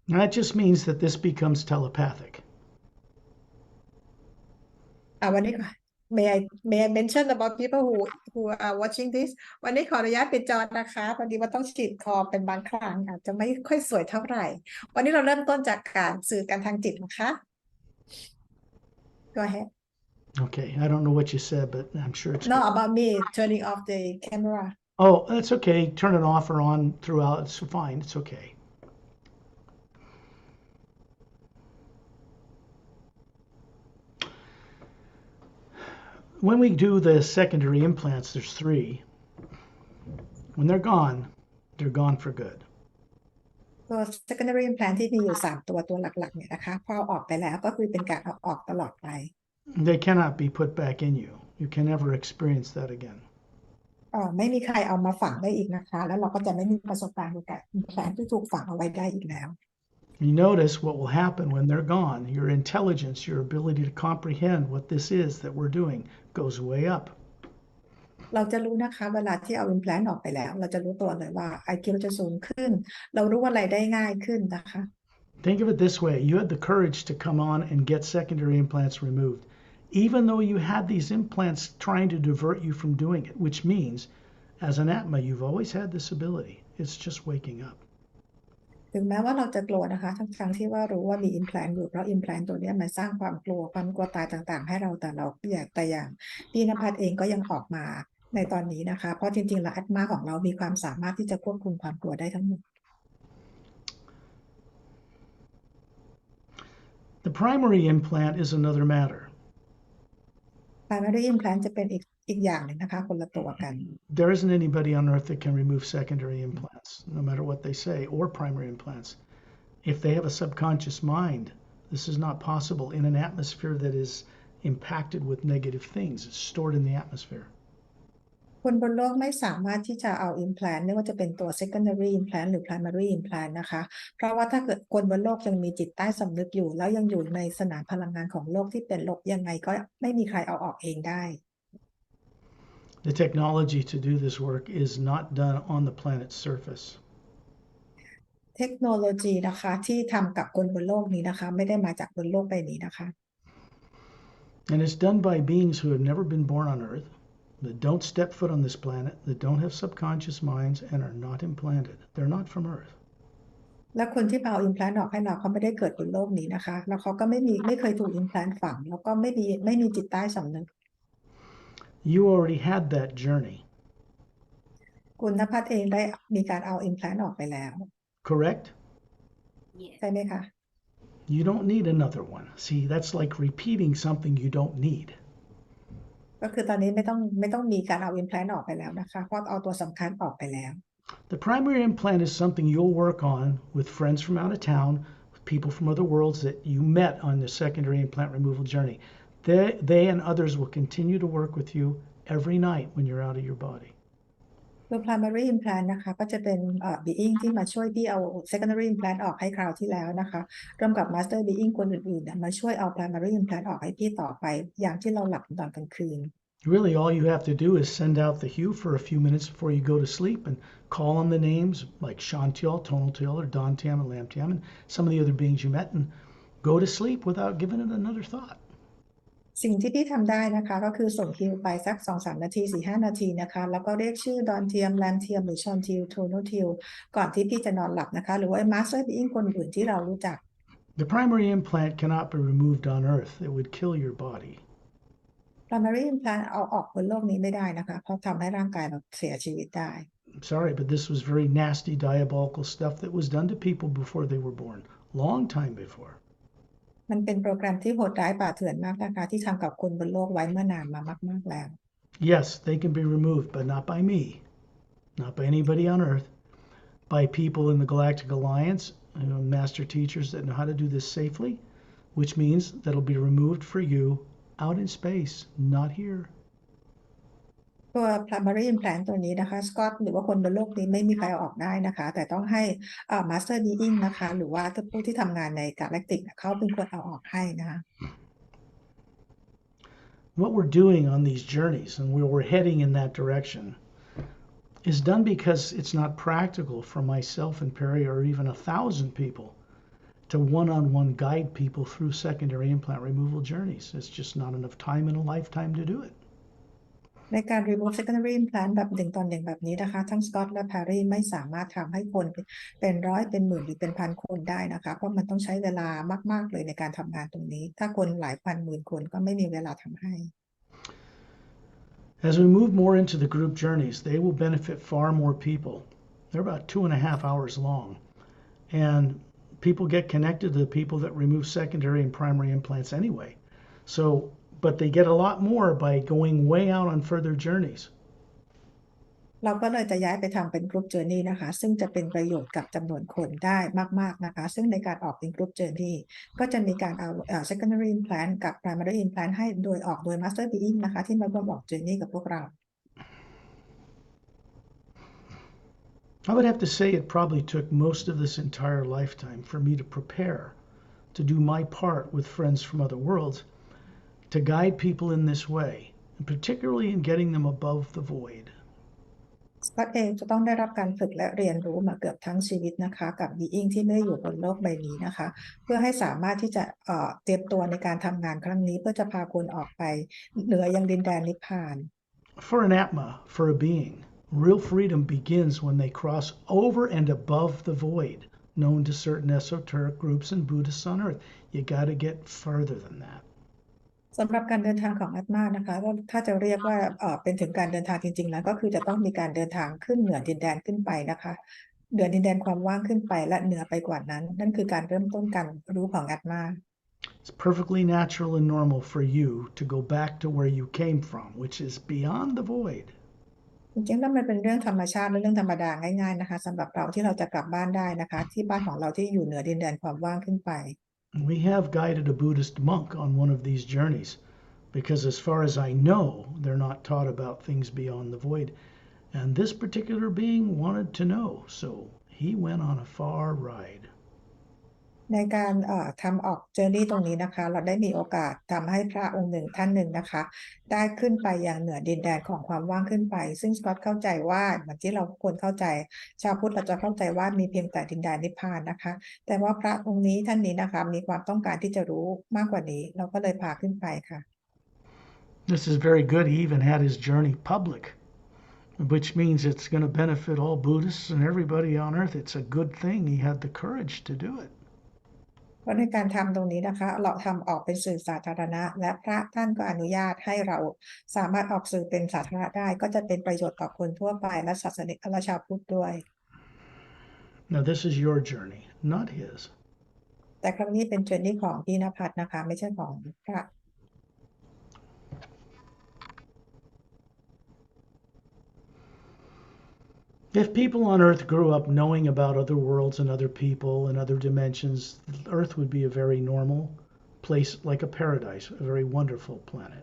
That just means that this becomes telepathic. วันนี้ may I mention about people who are watching this วันนี้ขออนุญาตปิดจอนะคะพอดีว่าต้องฉีดคอเป็นบางครั้งอาจจะไม่ค่อยสวยเท่าไหร่วันนี้เราเริ่มต้นจากการสื่อกันทางจิตนะคะ Go ahead Okay, I don't know what you said, but I'm sure it's no good. about me turning off the camera Oh, that's okay. Turn it off or on throughout. It's fine. It's okay. When we do the secondary implants, there's three. When they're gone for good. ตัว secondary implant ที่มีอยู่ตัวหลักๆเนี่ยนะคะพอเอาออกไปแล้วก็คือเป็นการเอาออกตลอดไป They cannot be put back in you. You can never experience that again. ไม่มีใครเอามาฝังได้อีกนะคะแล้วเราก็จะไม่มีประสบการณ์กับ implant ที่ถูกฝังเอาไว้ได้อีกแล้ว You notice what will happen when they're gone. Your intelligence, your ability to comprehend what this is that we're doing goes way up. เราจะรู้นะคะเวลาที่เอา implant ออกไปแล้วเราจะรู้ตัวเลยว่า IQ เราจะสูงขึ้นเรารู้อะไรได้ง่ายขึ้นนะคะ Think of it this way. You had the courage to come on and get secondary implants removed, even though you had these implants trying to divert you from doing it, which means as an Atma, you've always had this ability. It's just waking up. ถึงแม้ว่าเราจะกลัวนะคะทั้งที่ว่ารู้ว่ามี implant อยู่เพราะ implant ตัวนี้มันสร้างความกลัวตายต่างๆให้เราแต่อย่างพี่ณภัทรเองก็ยังออกมาในตอนนี้นะคะเพราะจริงๆแล้วอัตมาของเรามีความสามารถที่จะควบคุมความกลัวได้ทั้งหมด The primary implant is another matter. primary implant จะเป็นอีกอย่างหนึ่งนะคะคนละตัวกัน There isn't anybody on earth that can remove secondary implants, no matter what they say, or primary implants. If they have a subconscious mind, this is not possible in an atmosphere that is impacted with negative things. It's stored in the atmosphere. คนบนโลกไม่สามารถที่จะเอา implant ไม่ว่าจะเป็นตัว secondary implant หรือ primary implant นะคะเพราะว่าถ้าเกิดคนบนโลกยังมีจิตใต้สำนึกอยู่แล้วยังอยู่ในสนามพลังงานของโลกที่เป็นลบยังไงก็ไม่มีใครเอาออกเองได้ The technology to do this work is not done on the planet's surface. เทคโนโลยีนะคะที่ทำกับคนบนโลกนี้นะคะไม่ได้มาจากบนโลกใบนี้นะคะ And it's done by beings who have never been born on Earth, that don't step foot on this planet, that don't have subconscious minds, and are not implanted. They're not from Earth. และคนที่เอา implant ออกให้เราเขาไม่ได้เกิดบนโลกนี้นะคะแล้วเขาก็ไม่เคยถูก implant ฝังแล้วก็ไม่มีจิตใต้สำนึก You already had that journey. คุณณภัทรเองได้มีการเอา implant ออกไปแล้ว Correct? ใช่ไหมคะ You don't need another one. See, that's like repeating something you don't need. ก็คือตอนนี้ไม่ต้องมีการเอา implant ออกไปแล้วนะคะเพราะเอาตัวสำคัญออกไปแล้ว The primary implant is something you'll work on with friends from out of town, with people from other worlds that you met on the secondary implant removal journey. They and others will continue to work with you every night when you're out of your body. ตัว primary implant นะคะก็จะเป็นbeing ที่มาช่วยพี่เอา secondary implant ออกให้คราวที่แล้วนะคะร่วมกับ master being คนอื่นๆมาช่วยเอา primary implant ออกให้พี่ต่อไปอย่างที่เราหลับตอนกลางคืน Really, all you have to do is send out the hue for a few minutes before you go to sleep and call on the names like Shantiel, Tonaltiel, or Dantiam and Lamtiam and some of the other beings you met and go to sleep without giving it another thought. สิ่งที่พี่ทำได้นะคะก็คือส่งคิวไปสัก2-3 นาที4-5 นาทีนะคะแล้วก็เรียกชื่อดอนเทียมแรมเทียมหรือชอนทิลโทโนทิลก่อนที่พี่จะนอนหลับนะคะหรือว่ามาสเตอร์บีอิงคนอื่นที่เรารู้จัก The primary implant cannot be removed on Earth. It would kill your body. primary implant เอาออกบนโลกนี้ไม่ได้นะคะเพราะทำให้ร่างกายเราเสียชีวิตได้ I'm sorry, but this was very nasty, diabolical stuff that was done to people before they were born, long time before. มันเป็นโปรแกรมที่โหดร้ายป่าเถื่อนมากนะคะที่ทำกับคนบนโลกไว้เมื่อนานมามากๆแล้ว Yes, they can be removed, but not by me, not by anybody on Earth, by people in the Galactic Alliance, master teachers that know how to do this safely, which means that it'll be removed for you out in space, not here. ตัว primary implant ตัวนี้นะคะสกอตหรือว่าคนบนโลกนี้ไม่มีใครเอาออกได้นะคะแต่ต้องให้master being นะคะหรือว่าผู้ที่ทำงานใน galactic เขาเป็นคนเอาออกให้นะคะ What we're doing on these journeys and where we're heading in that direction is done because it's not practical for myself and Pari or even 1,000 people to one-on-one guide people through secondary implant removal journeys. It's just not enough time in a lifetime to do it. ในการ remove secondary implant แบบ1 ต่อ 1แบบนี้นะคะทั้งสกอตและแพรรี่ไม่สามารถทำให้คนเป็นร้อยเป็นหมื่นหรือเป็นพันคนได้นะคะเพราะมันต้องใช้เวลามากๆเลยในการทำงานตรงนี้ถ้าคนหลายพันหมื่นคนก็ไม่มีเวลาทำให้ As we move more into the group journeys, they will benefit far more people. They're about 2.5 hours long. And people get connected to the people that remove secondary and primary implants anyway. So, but they get a lot more by going way out on further journeys. เราก็เลยจะย้ายไปทำเป็นกรุ๊ปเจอร์นี่นะคะซึ่งจะเป็นประโยชน์กับจำนวนคนได้มากๆนะคะซึ่งในการออกเป็นกรุ๊ปเจอร์นี่ก็จะมีการเอา secondary implant กับ primary implant ให้โดยออกโดย master being นะคะที่มาร่วมออกเจอร์นี่กับพวกเรา I would have to say it probably took most of this entire lifetime for me to prepare to do my part with friends from other worlds to guide people in this way, and particularly in getting them above the void. สกอตเองจะต้องได้รับการฝึกและเรียนรู้มาเกือบทั้งชีวิตนะคะกับ being ที่ไม่ได้อยู่บนโลกใบนี้นะคะเพื่อให้สามารถที่จะเตรียมตัวในการทำงานครั้งนี้เพื่อจะพาคนออกไปเหนือยังดินแดนนิพพาน For an Atma, for a being, real freedom begins when they cross over and above the void, known to certain esoteric groups and Buddhists on earth. You got to get further than that. สำหรับการเดินทางของอาตมานะคะถ้าจะเรียกว่าเป็นถึงการเดินทางจริงๆแล้วก็คือจะต้องมีการเดินทางขึ้นเหนือดินแดนขึ้นไปนะคะเหนือดินแดนความว่างขึ้นไปและเหนือไปกว่านั้นนั่นคือการเริ่มต้นการรู้ของอาตมา It's perfectly natural and normal for you to go back to where you came from, which is beyond the void. จริงๆแล้วมันเป็นเรื่องธรรมชาติและเรื่องธรรมดาง่ายๆนะคะสำหรับเราที่เราจะกลับบ้านได้นะคะที่บ้านของเราที่อยู่เหนือดินแดนความว่างขึ้นไป We have guided a Buddhist monk on one of these journeys because, as far as I know, they're not taught about things beyond the void. And this particular being wanted to know, so he went on a far ride. ในการทำออกเจอร์นี่ตรงนี้นะคะเราได้มีโอกาสทำให้พระองค์หนึ่งท่านหนึ่งนะคะได้ขึ้นไปอย่างเหนือดินแดนของความว่างขึ้นไปซึ่งสกอตเข้าใจว่าเหมือนที่เราควรเข้าใจชาวพุทธเราจะเข้าใจว่ามีเพียงแต่ดินแดนนิพพานนะคะแต่ว่าพระองค์นี้ท่านนี้นะคะมีความต้องการที่จะรู้มากกว่านี้เราก็เลยพาขึ้นไปค่ะ This is very good. He even had his journey public, which means it's going to benefit all Buddhists and everybody on earth. It's a good thing he had the courage to do it. เพราะในการทำตรงนี้นะคะเราทำออกเป็นสื่อสาธารณะและพระท่านก็อนุญาตให้เราสามารถออกสื่อเป็นสาธารณะได้ก็จะเป็นประโยชน์ต่อคนทั่วไปและศาสนิกและชาวพุทธด้วย Now, this is your journey, not his. แต่ครั้งนี้เป็นเจอร์นี่ของพี่ณภัทรนะคะไม่ใช่ของพระ If people on Earth grew up knowing about other worlds and other people and other dimensions, Earth would be a very normal place, like a paradise, a very wonderful planet.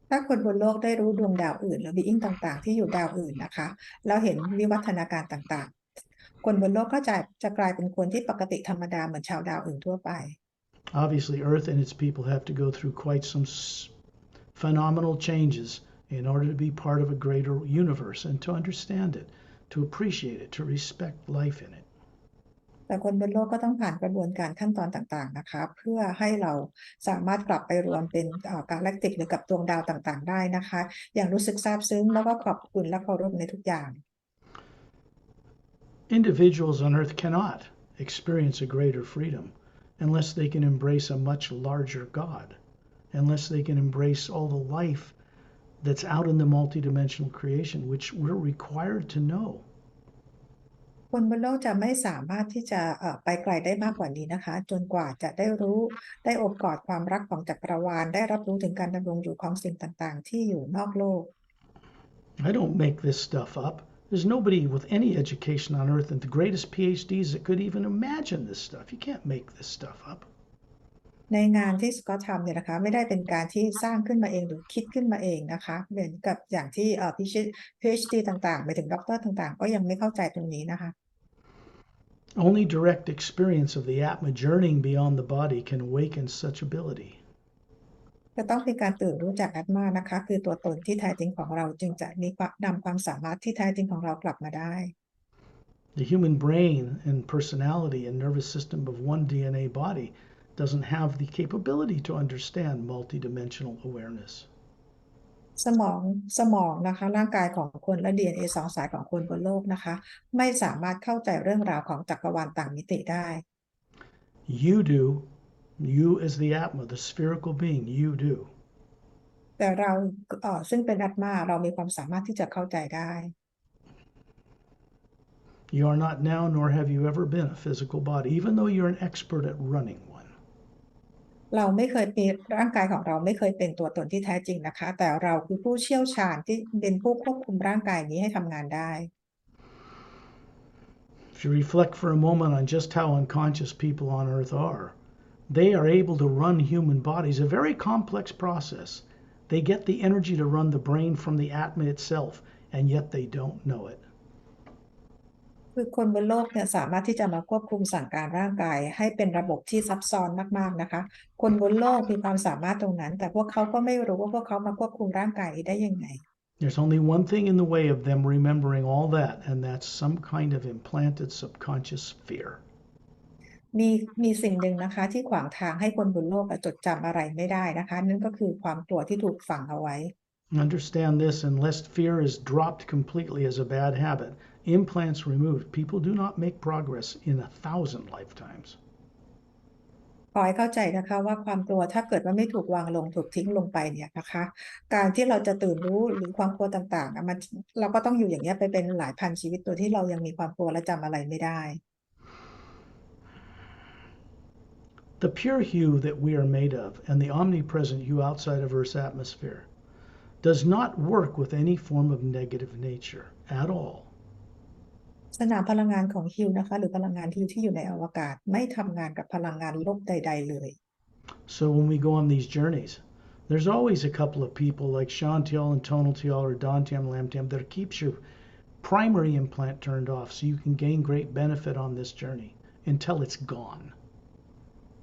ถ้าคนบนโลกได้รู้ดวงดาวอื่นหรือ being ต่างๆที่อยู่ดาวอื่นนะคะแล้วเห็นวิวัฒนาการต่างๆคนบนโลกก็จะกลายเป็นคนที่ปกติธรรมดาเหมือนชาวดาวอื่นทั่วไป Obviously, Earth and its people have to go through quite some phenomenal changes in order to be part of a greater universe and to understand it, to appreciate it, to respect life in it. แต่คนบนโลกก็ต้องผ่านกระบวนการขั้นตอนต่างๆนะคะเพื่อให้เราสามารถกลับไปรวมเป็นกาแล็กติกหรือกับดวงดาวต่างๆได้นะคะอย่างรู้สึกซาบซึ้งแล้วก็ขอบคุณและเคารพในทุกอย่าง Individuals on Earth cannot experience a greater freedom unless they can embrace a much larger God, unless they can embrace all the life that's out in the multidimensional creation, which we're required to know. คนบนโลกจะไม่สามารถที่จะไปไกลได้มากกว่านี้นะคะจนกว่าจะได้รู้ได้โอบกอดความรักของจักรวาลได้รับรู้ถึงการดำรงอยู่ของสิ่งต่างๆที่อยู่นอกโลก I don't make this stuff up. There's nobody with any education on Earth and the greatest PhDs that could even imagine this stuff. You can't make this stuff up. ในงานที่สกอตทำเนี่ยนะคะไม่ได้เป็นการที่สร้างขึ้นมาเองหรือคิดขึ้นมาเองนะคะเหมือนกับอย่างที่PhD ต่างๆไปถึงด็อกเตอร์ต่างๆก็ยังไม่เข้าใจตรงนี้นะคะ Only direct experience of the Atma journeying beyond the body can awaken such ability. จะต้องเป็นการตื่นรู้จักอาตมานะคะคือตัวตนที่แท้จริงของเราจึงจะนำความสามารถที่แท้จริงของเรากลับมาได้ The human brain and personality and nervous system of one DNA body doesn't have the capability to understand multidimensional awareness. สมองนะคะร่างกายของคนและ DNA สองสายของคนบนโลกนะคะไม่สามารถเข้าใจเรื่องราวของจักรวาลต่างมิติได้ You do. You as the Atma, the spherical being, you do. แต่เราซึ่งเป็นอาตมาเรามีความสามารถที่จะเข้าใจได้ You are not now, nor have you ever been a physical body, even though you're an expert at running one. เราไม่เคยมีร่างกายของเราไม่เคยเป็นตัวตนที่แท้จริงนะคะแต่เราคือผู้เชี่ยวชาญที่เป็นผู้ควบคุมร่างกายนี้ให้ทำงานได้ If you reflect for a moment on just how unconscious people on earth are, they are able to run human bodies, a very complex process. They get the energy to run the brain from the Atma itself, and yet they don't know it. คือคนบนโลกเนี่ยสามารถที่จะมาควบคุมสั่งการร่างกายให้เป็นระบบที่ซับซ้อนมากๆนะคะคนบนโลกมีความสามารถตรงนั้นแต่พวกเขาก็ไม่รู้ว่าพวกเขามาควบคุมร่างกายนี้ได้ยังไง There's only one thing in the way of them remembering all that, and that's some kind of implanted subconscious fear. มีสิ่งหนึ่งนะคะที่ขวางทางให้คนบนโลกจดจำอะไรไม่ได้นะคะนั่นก็คือความกลัวที่ถูกฝังเอาไว้ Understand this, unless fear is dropped completely as a bad habit, implants removed, people do not make progress in 1,000 lifetimes. ขอให้เข้าใจนะคะว่าความกลัวถ้าเกิดว่าไม่ถูกวางลงถูกทิ้งลงไปเนี่ยนะคะการที่เราจะตื่นรู้หรือความกลัวต่างๆมันเราก็ต้องอยู่อย่างนี้ไปเป็นหลายพันชีวิตโดยที่เรายังมีความกลัวและจำอะไรไม่ได้ The pure hue that we are made of and the omnipresent hue outside of Earth's atmosphere does not work with any form of negative nature at all. สนามพลังงานของฮิวนะคะหรือพลังงานฮิวที่อยู่ในอวกาศไม่ทำงานกับพลังงานลบใดๆเลย So when we go on these journeys, there's always a couple of people like Shantiel and Tonaltiel or Dantiam Lamtiam that keeps your primary implant turned off so you can gain great benefit on this journey until it's gone.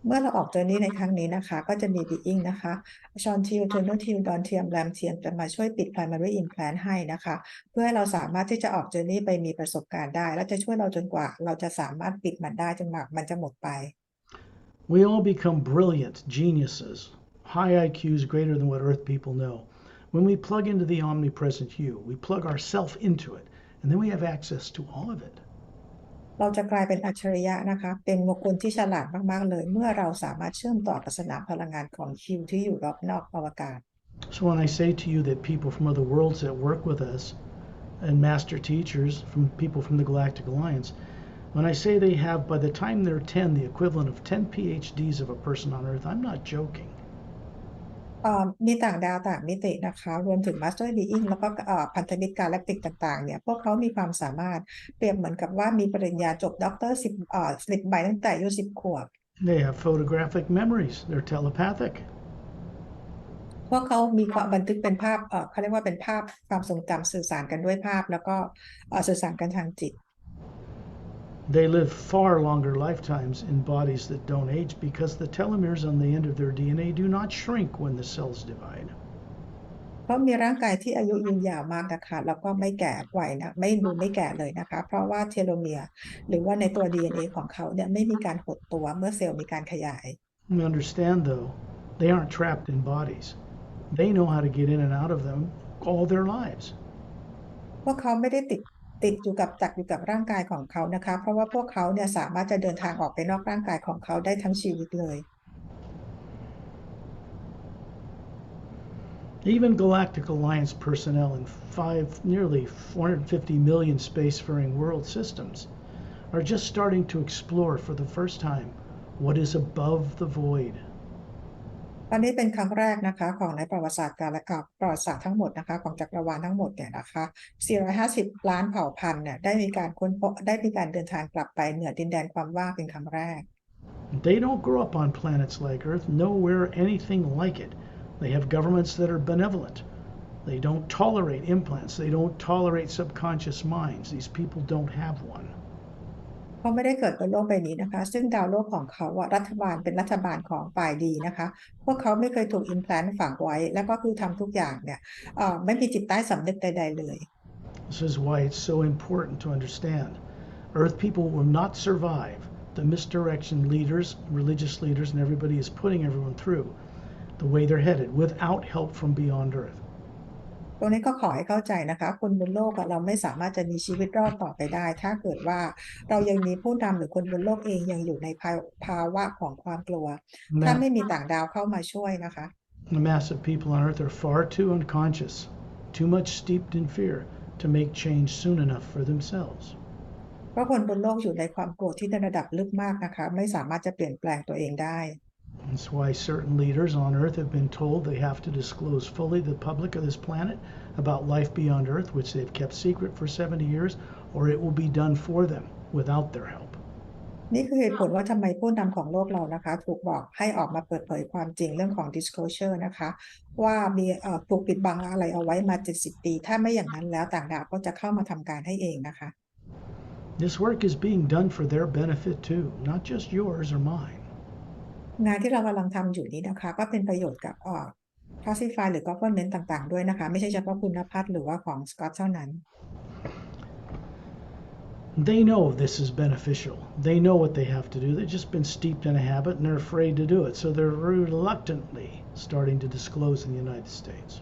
เมื่อเราออกเจอร์นี่ในครั้งนี้นะคะก็จะมีบีอิงนะคะชอนทิลเทอร์โนทิลดอนเทียมแรมเทียมจะมาช่วยปิด primary implant ให้นะคะเพื่อให้เราสามารถที่จะออกเจอร์นี่ไปมีประสบการณ์ได้และจะช่วยเราจนกว่าเราจะสามารถปิดมันได้จนมันจะหมดไป We all become brilliant geniuses, high IQs greater than what Earth people know. When we plug into the omnipresent hue, we plug ourselves into it, and then we have access to all of it. เราจะกลายเป็นอัจฉริยะนะคะเป็นบุคคลที่ฉลาดมากๆเลยเมื่อเราสามารถเชื่อมต่อกับสนามพลังงานของฮิวที่อยู่รอบนอกอวกาศ So when I say to you that people from other worlds that work with us and master teachers from people from the Galactic Alliance, when I say they have by the time they're 10 the equivalent of 10 PhDs of a person on Earth, I'm not joking. มีต่างดาวต่างมิตินะคะรวมถึง Master Being แล้วก็พันธมิตรกาแล็กติกต่างๆเนี่ยพวกเขามีความสามารถเปรียบเหมือนกับว่ามีปริญญาจบด็อกเตอร์10ใบตั้งแต่อายุ10 ขวบ They have photographic memories. They're telepathic. พวกเขามีความบันทึกเป็นภาพเขาเรียกว่าเป็นภาพความทรงจำสื่อสารกันด้วยภาพแล้วก็สื่อสารกันทางจิต They live far longer lifetimes in bodies that don't age because the telomeres on the end of their DNA do not shrink when the cells divide. เขามีร่างกายที่อายุยืนยาวมากนะคะแล้วก็ไม่แก่วัยนะไม่แก่เลยนะคะเพราะว่าเทโลเมียร์หรือว่าในตัว DNA ของเขาเนี่ยไม่มีการหดตัวเมื่อเซลล์มีการขยาย You understand though, they aren't trapped in bodies. They know how to get in and out of them all their lives. พวกเขาไม่ได้ติดอยู่กับร่างกายของเขานะคะเพราะว่าพวกเขาเนี่ยสามารถจะเดินทางออกไปนอกร่างกายของเขาได้ทั้งชีวิตเลย Even Galactic Alliance personnel in nearly 450 million spacefaring world systems are just starting to explore for the first time what is above the void. ตอนนี้เป็นครั้งแรกนะคะของในประวัติศาสตร์ประวัติศาสตร์ทั้งหมดนะคะของจักรวาลทั้งหมดเนี่ยนะคะ450 ล้านเผ่าพันธุ์เนี่ยได้มีการค้นพบได้มีการเดินทางกลับไปเหนือดินแดนความว่างเป็นครั้งแรก They don't grow up on planets like Earth, nowhere anything like it. They have governments that are benevolent. They don't tolerate implants. They don't tolerate subconscious minds. These people don't have one. เขาไม่ได้เกิดบนโลกใบนี้นะคะซึ่งดาวโลกของเขารัฐบาลเป็นรัฐบาลของฝ่ายดีนะคะพวกเขาไม่เคยถูกอิมแพลนต์ฝังไว้แล้วก็คือทำทุกอย่างเนี่ยไม่มีจิตใต้สำนึกใดๆเลย This is why it's so important to understand. Earth people will not survive the misdirection leaders, religious leaders, and everybody is putting everyone through the way they're headed without help from beyond Earth. ตรงนี้ก็ขอให้เข้าใจนะคะคนบนโลกเราไม่สามารถจะมีชีวิตรอดต่อไปได้ถ้าเกิดว่าเรายังมีผู้นำหรือคนบนโลกเองยังอยู่ในภาวะของความกลัวถ้าไม่มีต่างดาวเข้ามาช่วยนะคะ The mass of people on Earth are far too unconscious, too much steeped in fear to make change soon enough for themselves. เพราะคนบนโลกอยู่ในความกลัวที่ในระดับลึกมากนะคะไม่สามารถจะเปลี่ยนแปลงตัวเองได้ That's why certain leaders on Earth have been told they have to disclose fully to the public of this planet about life beyond Earth, which they've kept secret for 70 years, or it will be done for them without their help. นี่คือเหตุผลว่าทำไมผู้นำของโลกเรานะคะถูกบอกให้ออกมาเปิดเผยความจริงเรื่องของ disclosure นะคะว่ามีถูกปิดบังอะไรเอาไว้มา70 ปีถ้าไม่อย่างนั้นแล้วต่างดาวก็จะเข้ามาทำการให้เองนะคะ This work is being done for their benefit too, not just yours or mine. งานที่เรากำลังทำอยู่นี้นะคะก็เป็นประโยชน์กับclassify หรือ government ต่างๆด้วยนะคะไม่ใช่เฉพาะคุณพัฒน์หรือว่าของสกอตเท่านั้น They know this is beneficial. They know what they have to do. They've just been steeped in a habit and they're afraid to do it. So they're reluctantly starting to disclose in the United States.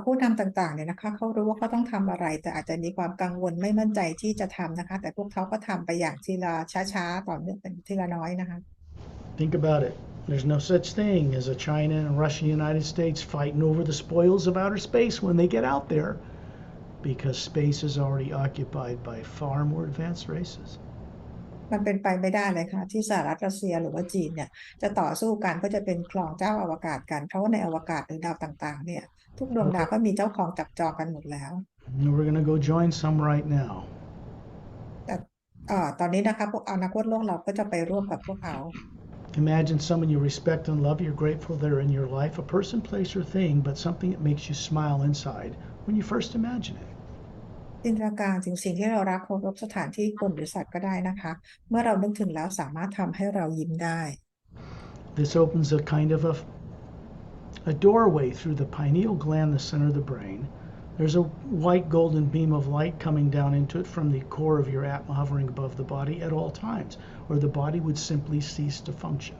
ผู้นำต่างๆเนี่ยนะคะเขารู้ว่าเขาต้องทำอะไรแต่อาจจะมีความกังวลไม่มั่นใจที่จะทำนะคะแต่พวกเขาก็ทำไปอย่างทีละช้าๆต่อเนื่องเป็นทีละน้อยนะคะ Think about it. There's no such thing as a China and Russia and United States fighting over the spoils of outer space when they get out there, because space is already occupied by far more advanced races. มันเป็นไปไม่ได้เลยค่ะที่สหรัฐรัสเซียหรือว่าจีนเนี่ยจะต่อสู้กันเพื่อจะเป็นครองเจ้าอวกาศกันเพราะว่าในอวกาศหรือดาวต่างๆเนี่ยทุกดวงดาวก็มีเจ้าของจับจองกันหมดแล้ว And we're going to go join some right now. แต่ตอนนี้นะคะพวกอนาคตโลกเราก็จะไปร่วมกับพวกเขา Imagine someone you respect and love, you're grateful they're in your life, a person, place, or thing, but something that makes you smile inside when you first imagine it. จินตนาการถึงสิ่งที่เรารักเคารพสถานที่คนหรือสัตว์ก็ได้นะคะเมื่อเรานึกถึงแล้วสามารถทำให้เรายิ้มได้ This opens a kind of a doorway through the pineal gland, the center of the brain. There's a white golden beam of light coming down into it from the core of your atma hovering above the body at all times, or the body would simply cease to function.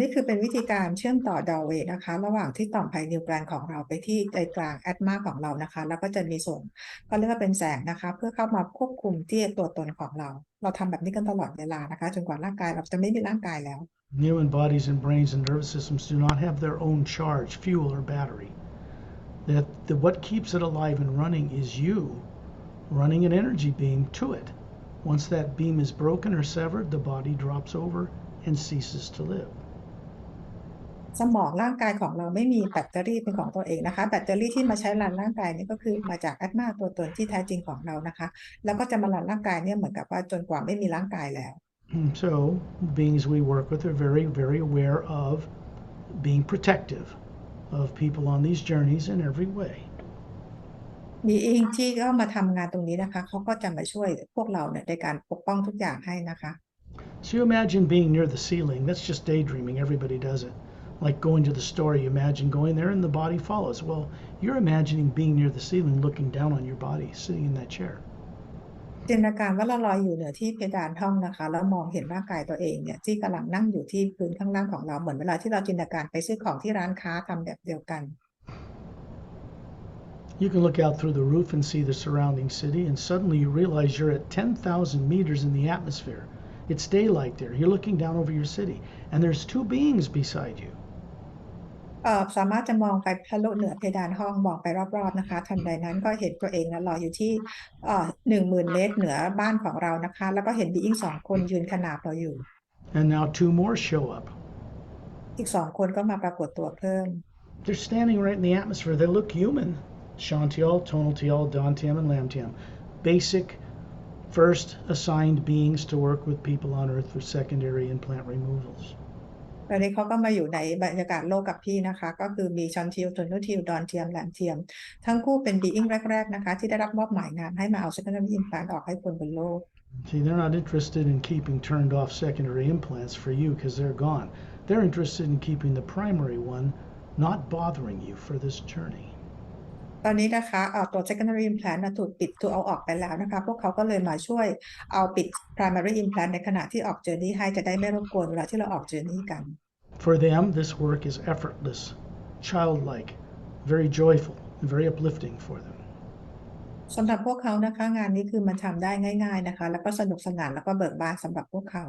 นี่คือเป็นวิธีการเชื่อมต่อดอเวย์นะคะระหว่างที่ต่อมไพนิวแกลนของเราไปที่ใจกลางแอตมาของเรานะคะแล้วก็จะมีส่งก็เรียกว่าเป็นแสงนะคะเพื่อเข้ามาควบคุมที่ตัวตนของเราเราทำแบบนี้กันตลอดเวลานะคะจนกว่าร่างกายเราจะไม่มีร่างกายแล้ว Human bodies and brains and nervous systems do not have their own charge, fuel, or battery. What keeps it alive and running is you running an energy beam to it. Once that beam is broken or severed, the body drops over and ceases to live. สมองร่างกายของเราไม่มีแบตเตอรี่เป็นของตัวเองนะคะแบตเตอรี่ที่มาใช้รันร่างกายนี่ก็คือมาจากแอตมาตัวตนที่แท้จริงของเรานะคะแล้วก็จะมารันร่างกายเนี่ยเหมือนกับว่าจนกว่าไม่มีร่างกายแล้ว So beings we work with are very, very aware of being protective of people on these journeys in every way. มีเองที่เข้ามาทำงานตรงนี้นะคะเขาก็จะมาช่วยพวกเราเนี่ยในการปกป้องทุกอย่างให้นะคะ So you imagine being near the ceiling. That's just daydreaming. Everybody does it. Like going to the store, you imagine going there and the body follows. Well, you're imagining being near the ceiling, looking down on your body, sitting in that chair. จินตนาการว่าเราลอยอยู่เหนือที่เพดานห้องนะคะแล้วมองเห็นร่างกายตัวเองเนี่ยที่กำลังนั่งอยู่ที่พื้นข้างล่างของเราเหมือนเวลาที่เราจินตนาการไปซื้อของที่ร้านค้าทำแบบเดียวกัน You can look out through the roof and see the surrounding city, and suddenly you realize you're at 10,000 meters in the atmosphere. It's daylight there. You're looking down over your city, and there's two beings beside you. สามารถจะมองไปทะลุเหนือเพดานห้องมองไปรอบๆนะคะทันใดนั้นก็เห็นตัวเองนะลอยอยู่ที่10,000 เมตรเหนือบ้านของเรานะคะแล้วก็เห็นบีอิง2 คนยืนขนาบเราอยู่ And now two more show up. อีก2 คนก็มาปรากฏตัวเพิ่ม They're standing right in the atmosphere. They look human. Shantial, Tonaltial, Dantiam, and Lamtiam. Basic first assigned beings to work with people on Earth for secondary implant removals. ตอนนี้เขาก็มาอยู่ในบรรยากาศโลกกับพี่นะคะก็คือมีชอนทิลโทนูทิลดอนเทียมแลมเทียมทั้งคู่เป็นบีอิงแรกๆนะคะที่ได้รับมอบหมายงานให้มาเอา secondary implant ออกให้คนบนโลก See, they're not interested in keeping turned off secondary implants for you because they're gone. They're interested in keeping the primary one not bothering you for this journey. ตอนนี้นะคะตัว secondary implant ถูกปิดถูกเอาออกไปแล้วนะคะพวกเขาก็เลยมาช่วยเอาปิด primary implant ในขณะที่ออก journey ให้จะได้ไม่รบกวนเวลาที่เราออก journey กัน For them, this work is effortless, childlike, very joyful, and very uplifting for them. สำหรับพวกเขานะคะงานนี้คือมันทำได้ง่ายๆนะคะแล้วก็สนุกสนานแล้วก็เบิกบานสำหรับพวกเขา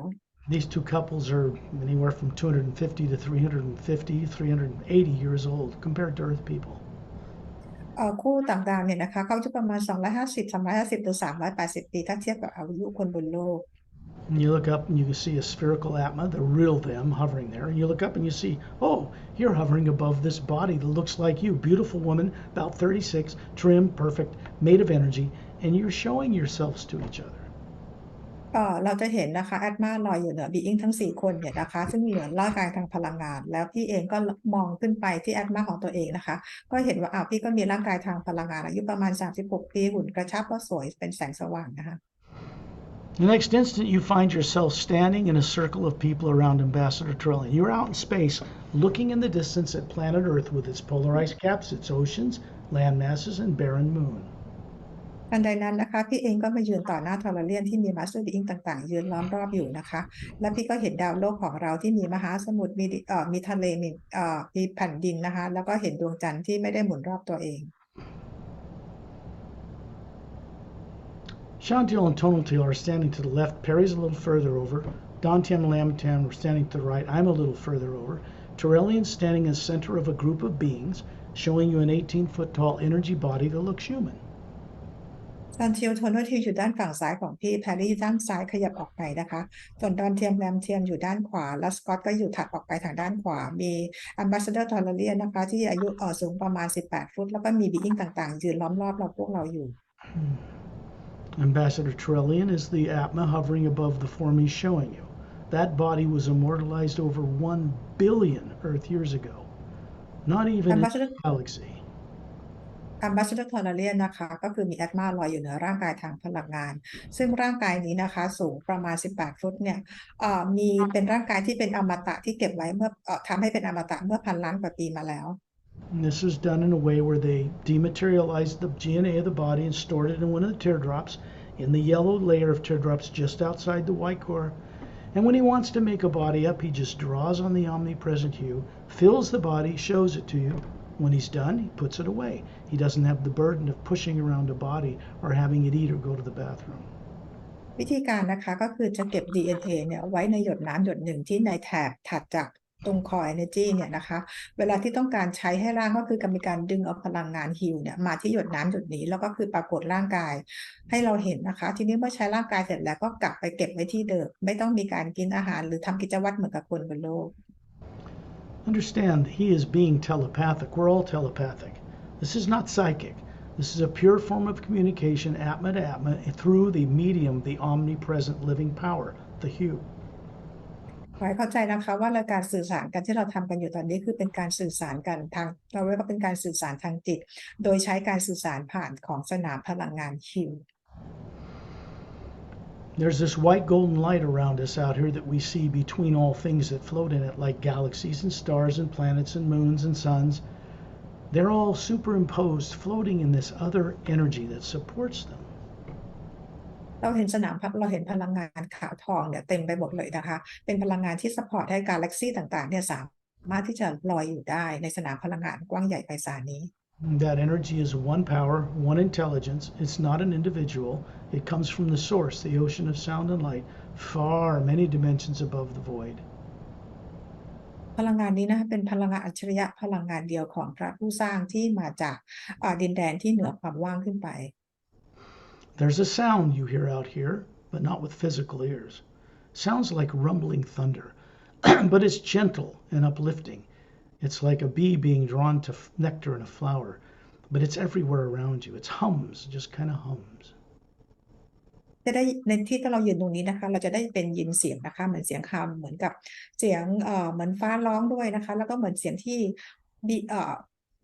These two couples are anywhere from 250 to 350, 380 years old compared to Earth people. คู่ต่างดาวเนี่ยนะคะเขาจะประมาณ250 350 หรือ 380 ปีถ้าเทียบกับอายุคนบนโลก And you look up and you can see a spherical atma, the real them, hovering there. And you look up and you see, oh, you're hovering above this body that looks like you. Beautiful woman, about 36, trim, perfect, made of energy. And you're showing yourselves to each other. เราจะเห็นนะคะแอดมาลอยอยู่เหนือบีอิงทั้ง4คนเนี่ยนะคะซึ่งเหลือร่างกายทางพลังงานแล้วพี่เองก็มองขึ้นไปที่แอดมาของตัวเองนะคะก็เห็นว่าพี่ก็มีร่างกายทางพลังงานอายุประมาณ36 ปีหุ่นกระชับก็สวยเป็นแสงสว่างนะคะ The next instant, you find yourself standing in a circle of people around Ambassador Trillian. You're out in space, looking in the distance at planet Earth with its polarized caps, its oceans, land masses, and barren moon. ทันใดนั้นนะคะพี่เองก็มายืนต่อหน้าทอร์เรียนที่มีมาสเตอร์บีอิงต่างๆยืนล้อมรอบอยู่นะคะและพี่ก็เห็นดาวโลกของเราที่มีมหาสมุทรมีทะเลมีแผ่นดินนะคะแล้วก็เห็นดวงจันทร์ที่ไม่ได้หมุนรอบตัวเอง Shantil and Tonaltil are standing to the left. Pari's a little further over. Dantian and Lamitan are standing to the right. I'm a little further over. Tyrellian's standing in the center of a group of beings, showing you an 18-foot tall energy body that looks human. ดอนเทียวโทโนทิวอยู่ด้านฝั่งซ้ายของพี่แพรรี่อยู่ด้านซ้ายขยับออกไปนะคะส่วนดอนเทียมแรมเทียมอยู่ด้านขวาแล้วสกอตก็อยู่ถัดออกไปทางด้านขวามีแอมบาสเดอร์ทอร์เรียนนะคะที่อายุสูงประมาณ18 ฟุตแล้วก็มีบีอิงต่างๆยืนล้อมรอบเราพวกเราอยู่ Ambassador Trillian is the Atma hovering above the form he's showing you. That body was immortalized over 1 billion Earth years ago. Not even in the galaxy. แอมบาสเดอร์ทอร์เรียนนะคะก็คือมีแอดมาลอยอยู่เหนือร่างกายทางพลังงานซึ่งร่างกายนี้นะคะสูงประมาณ18 ฟุตเนี่ยมีเป็นร่างกายที่เป็นอมตะที่เก็บไว้เมื่อทำให้เป็นอมตะเมื่อ1,000 ล้านกว่าปีมาแล้ว And this was done in a way where they dematerialized the DNA of the body and stored it in one of the teardrops in the yellow layer of teardrops just outside the white core. And when he wants to make a body up, he just draws on the omnipresent hue, fills the body, shows it to you. When he's done, he puts it away. He doesn't have the burden of pushing around a body or having it eat or go to the bathroom. วิธีการนะคะก็คือจะเก็บ DNA เนี่ยไว้ในหยดน้ำหยดหนึ่งที่ในแถบถัดจากตรง core energy เนี่ยนะคะเวลาที่ต้องการใช้ให้ร่างก็คือการมีการดึงเอาพลังงานฮิวเนี่ยมาที่หยดน้ำหยดนี้แล้วก็คือปรากฏร่างกายให้เราเห็นนะคะทีนี้เมื่อใช้ร่างกายเสร็จแล้วก็กลับไปเก็บไว้ที่เดิมไม่ต้องมีการกินอาหารหรือทำกิจวัตรเหมือนกับคนบนโลก Understand, he is being telepathic. We're all telepathic. This is not psychic. This is a pure form of communication, Atma to Atma, through the medium, the omnipresent living power, the hue. ขอให้เข้าใจนะคะว่าการสื่อสารกันที่เราทำกันอยู่ตอนนี้คือเป็นการสื่อสารกันทางเราเรียกว่าเป็นการสื่อสารทางจิตโดยใช้การสื่อสารผ่านของสนามพลังงานฮิว There's this white golden light around us out here that we see between all things that float in it, like galaxies and stars and planets and moons and suns. They're all superimposed, floating in this other energy that supports them. เราเห็นเราเห็นพลังงานขาวทองเนี่ยเต็มไปหมดเลยนะคะเป็นพลังงานที่ซัพพอร์ตให้กาแล็กซี่ต่างๆเนี่ยสามารถที่จะลอยอยู่ได้ในสนามพลังงานกว้างใหญ่ไพศาลนี้ That energy is one power, one intelligence. It's not an individual. It comes from the source, the ocean of sound and light, far many dimensions above the void. พลังงานนี้นะคะเป็นพลังงานอัจฉริยะพลังงานเดียวของพระผู้สร้างที่มาจากดินแดนที่เหนือความว่างขึ้นไป There's a sound you hear out here, but not with physical ears. Sounds like rumbling thunder, but it's gentle and uplifting. It's like a bee being drawn to nectar in a flower, but it's everywhere around you. It's hums, just kind of hums. จะได้ในที่ที่เรายืนตรงนี้นะคะเราจะได้เป็นยินเสียงนะคะเหมือนเสียงคำเหมือนกับเสียงเหมือนฟ้าร้องด้วยนะคะแล้วก็เหมือนเสียงที่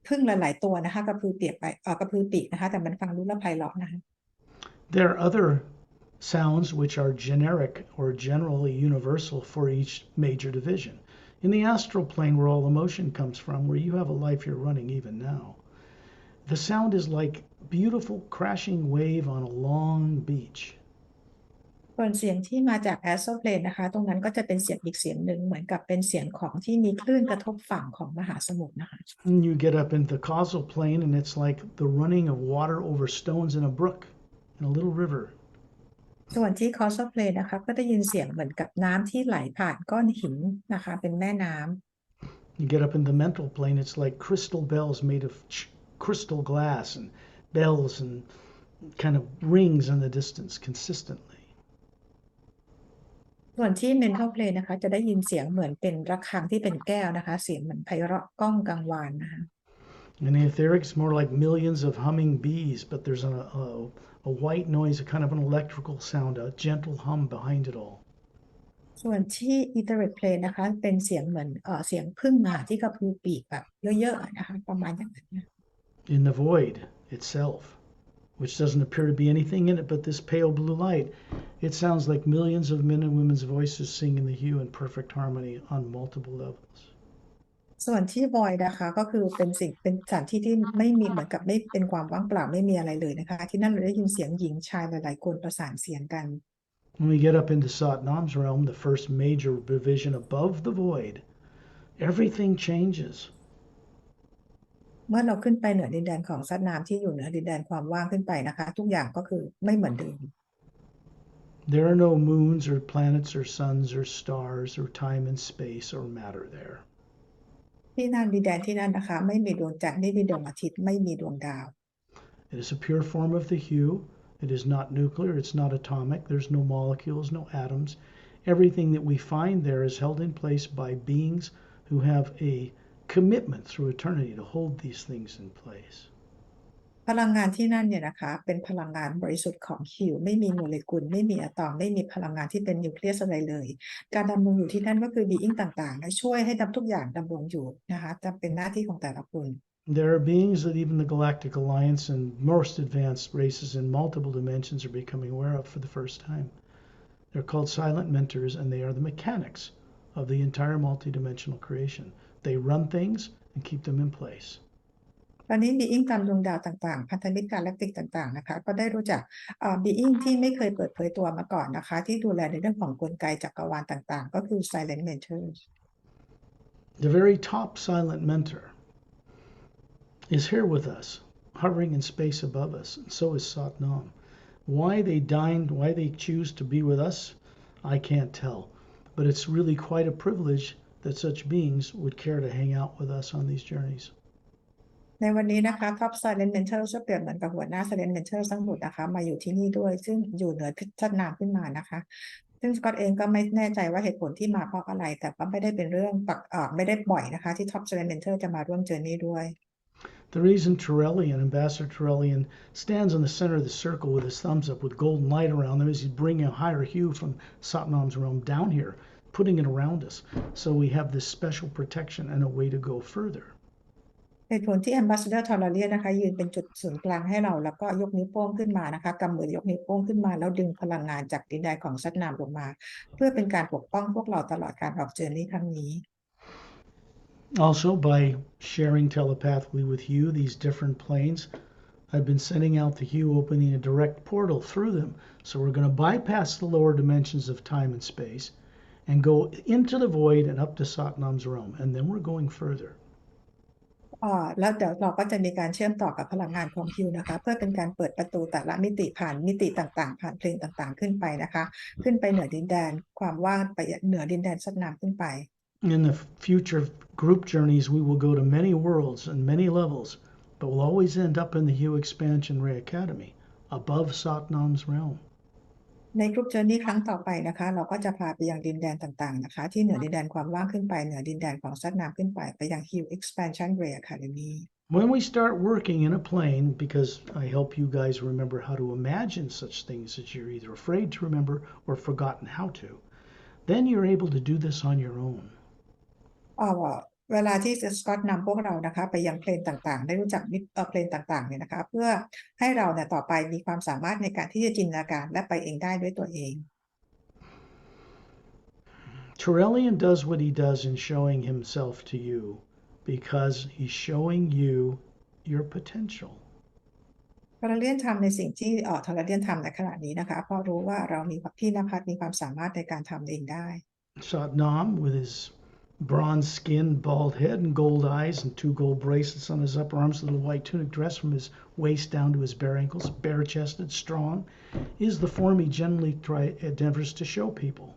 พึ่งหลายๆตัวนะคะกระพือปีกนะคะแต่มันฟังดูแล้วไพเราะนะคะ There are other sounds which are generic or generally universal for each major division. In the astral plane where all emotion comes from, where you have a life you're running even now, The sound is like beautiful crashing wave on a long beach. ส่วนเสียงที่มาจากแอสโซเพลนนะคะตรงนั้นก็จะเป็นเสียงอีกเสียงหนึ่งเหมือนกับเป็นเสียงของที่มีคลื่นกระทบฝั่งของมหาสมุทรนะคะ And you get up into the causal plane and it's like the running of water over stones in a brook, in a little river. ส่วนที่คอสเพลนนะคะก็ได้ยินเสียงเหมือนกับน้ำที่ไหลผ่านก้อนหินนะคะเป็นแม่น้ำ You get up in the mental plane, it's like crystal bells made of crystal glass and bells and kind of rings in the distance consistently. ส่วนที่ mental plane นะคะจะได้ยินเสียงเหมือนเป็นระฆังที่เป็นแก้วนะคะเสียงเหมือนไพเราะก้องกังวานนะคะ And the etheric is more like millions of humming bees, but there's a white noise, a kind of an electrical sound, a gentle hum behind it all. ส่วนที่ etheric plane นะคะเป็นเสียงเหมือนเสียงผึ้งมาที่กระพือปีกแบบเยอะๆนะคะประมาณอย่างนั้น In the void itself, which doesn't appear to be anything in it but this pale blue light, it sounds like millions of men and women's voices singing the hue in perfect harmony on multiple levels. ส่วนที่ void นะคะก็คือเป็นสถานที่ที่ไม่มีเหมือนกับไม่เป็นความว่างเปล่าไม่มีอะไรเลยนะคะที่นั่นเราได้ยินเสียงหญิงชายหลายๆคนประสานเสียงกัน When we get up into Satnam's realm, the first major division above the void, everything changes. เมื่อเราขึ้นไปเหนือดินแดนของซัดนามที่อยู่เหนือดินแดนความว่างขึ้นไปนะคะทุกอย่างก็คือไม่เหมือนเดิม There are no moons or planets or suns or stars or time and space or matter there. ที่นั่นดินแดนที่นั่นนะคะไม่มีดวงจันทร์ไม่มีดวงอาทิตย์ไม่มีดวงดาว It is a pure form of the hue. It is not nuclear. It's not atomic. There's no molecules, no atoms. Everything that we find there is held in place by beings who have a commitment through eternity to hold these things in place. พลังงานที่นั่นเนี่ยนะคะเป็นพลังงานบริสุทธิ์ของฮิวไม่มีโมเลกุลไม่มีอะตอมไม่มีพลังงานที่เป็นนิวเคลียสอะไรเลยการดำรงอยู่ที่นั่นก็คือบีอิงต่างๆและช่วยให้ทุกอย่างดำรงอยู่นะคะจะเป็นหน้าที่ของแต่ละคน There are beings that even the Galactic Alliance and most advanced races in multiple dimensions are becoming aware of for the first time. They're called silent mentors, and they are the mechanics of the entire multidimensional creation. They run things and keep them in place. ตอนนี้บีอิงตามดวงดาวต่างๆพันธมิตรกาแล็กติกต่างๆนะคะก็ได้รู้จักบีอิงที่ไม่เคยเปิดเผยตัวมาก่อนนะคะที่ดูแลในเรื่องของกลไกจักรวาลต่างๆก็คือ silent mentors. The very top silent mentor is here with us, hovering in space above us, and so is Satnam. Why they dined, why they choose to be with us, I can't tell. But it's really quite a privilege that such beings would care to hang out with us on these journeys. ในวันนี้นะคะ Top Silent Mentor จะเปรียบเหมือนกับหัวหน้า Silent Mentor ทั้งหมดนะคะมาอยู่ที่นี่ด้วยซึ่งอยู่เหนือชัดนามขึ้นมานะคะซึ่งสกอตเองก็ไม่แน่ใจว่าเหตุผลที่มาเพราะอะไรแต่ก็ไม่ได้เป็นเรื่องไม่ได้บ่อยนะคะที่ Top Silent Mentor จะมาร่วมเจอร์นี่ด้วย The reason Turellian, Ambassador Turellian, stands in the center of the circle with his thumbs up with golden light around him is he's bringing a higher hue from Satnam's realm down here, putting it around us. So we have this special protection and a way to go further. เหตุผลที่ Ambassador Turellian นะคะยืนเป็นจุดศูนย์กลางให้เราแล้วก็ยกนิ้วโป้งขึ้นมานะคะกำมือยกนิ้วโป้งขึ้นมาแล้วดึงพลังงานจากดินแดนของซัดนามลงมาเพื่อเป็นการปกป้องพวกเราตลอดการออกเจอร์นี่ครั้งนี้ Also, by sharing telepathically with you these different planes, I've been sending out the hue, opening a direct portal through them. So we're going to bypass the lower dimensions of time and space and go into the void and up to Satnam's realm. And then we're going further. แล้วเดี๋ยวเราก็จะมีการเชื่อมต่อกับพลังงานของฮิวนะคะเพื่อเป็นการเปิดประตูแต่ละมิติผ่านมิติต่างๆผ่านเพลงต่างๆขึ้นไปนะคะขึ้นไปเหนือดินแดนความว่างไปเหนือดินแดนซัดนามขึ้นไป In the future group journeys, we will go to many worlds and many levels, but we'll always end up in the Hue Expansion Ray Academy, above Satnam's realm. ในกรุ๊ปเจอร์นี่ครั้งต่อไปนะคะเราก็จะพาไปยังดินแดนต่างๆนะคะที่เหนือดินแดนความว่างขึ้นไปเหนือดินแดนของซัดนามขึ้นไปไปยัง Hue Expansion Ray Academy. When we start working in a plane, because I help you guys remember how to imagine such things that you're either afraid to remember or forgotten how to, then you're able to do this on your own. เวลาที่สกอตนำพวกเรานะคะไปยังเพลนต่างๆได้รู้จักเพลนต่างๆเนี่ยนะคะเพื่อให้เราเนี่ยต่อไปมีความสามารถในการที่จะจินตนาการและไปเองได้ด้วยตัวเอง Turellian does what he does in showing himself to you because he's showing you your potential. ทอร์เรียนทำในสิ่งที่ทอร์เรียนทำในขณะนี้นะคะเพราะรู้ว่าเรามีพี่ณภัสมีความสามารถในการทำเองได้ Satnam, with his bronze skin, bald head, and gold eyes, and 2 gold bracelets on his upper arms, a little white tunic dress from his waist down to his bare ankles, bare-chested, strong, is the form he generally endeavors to show people.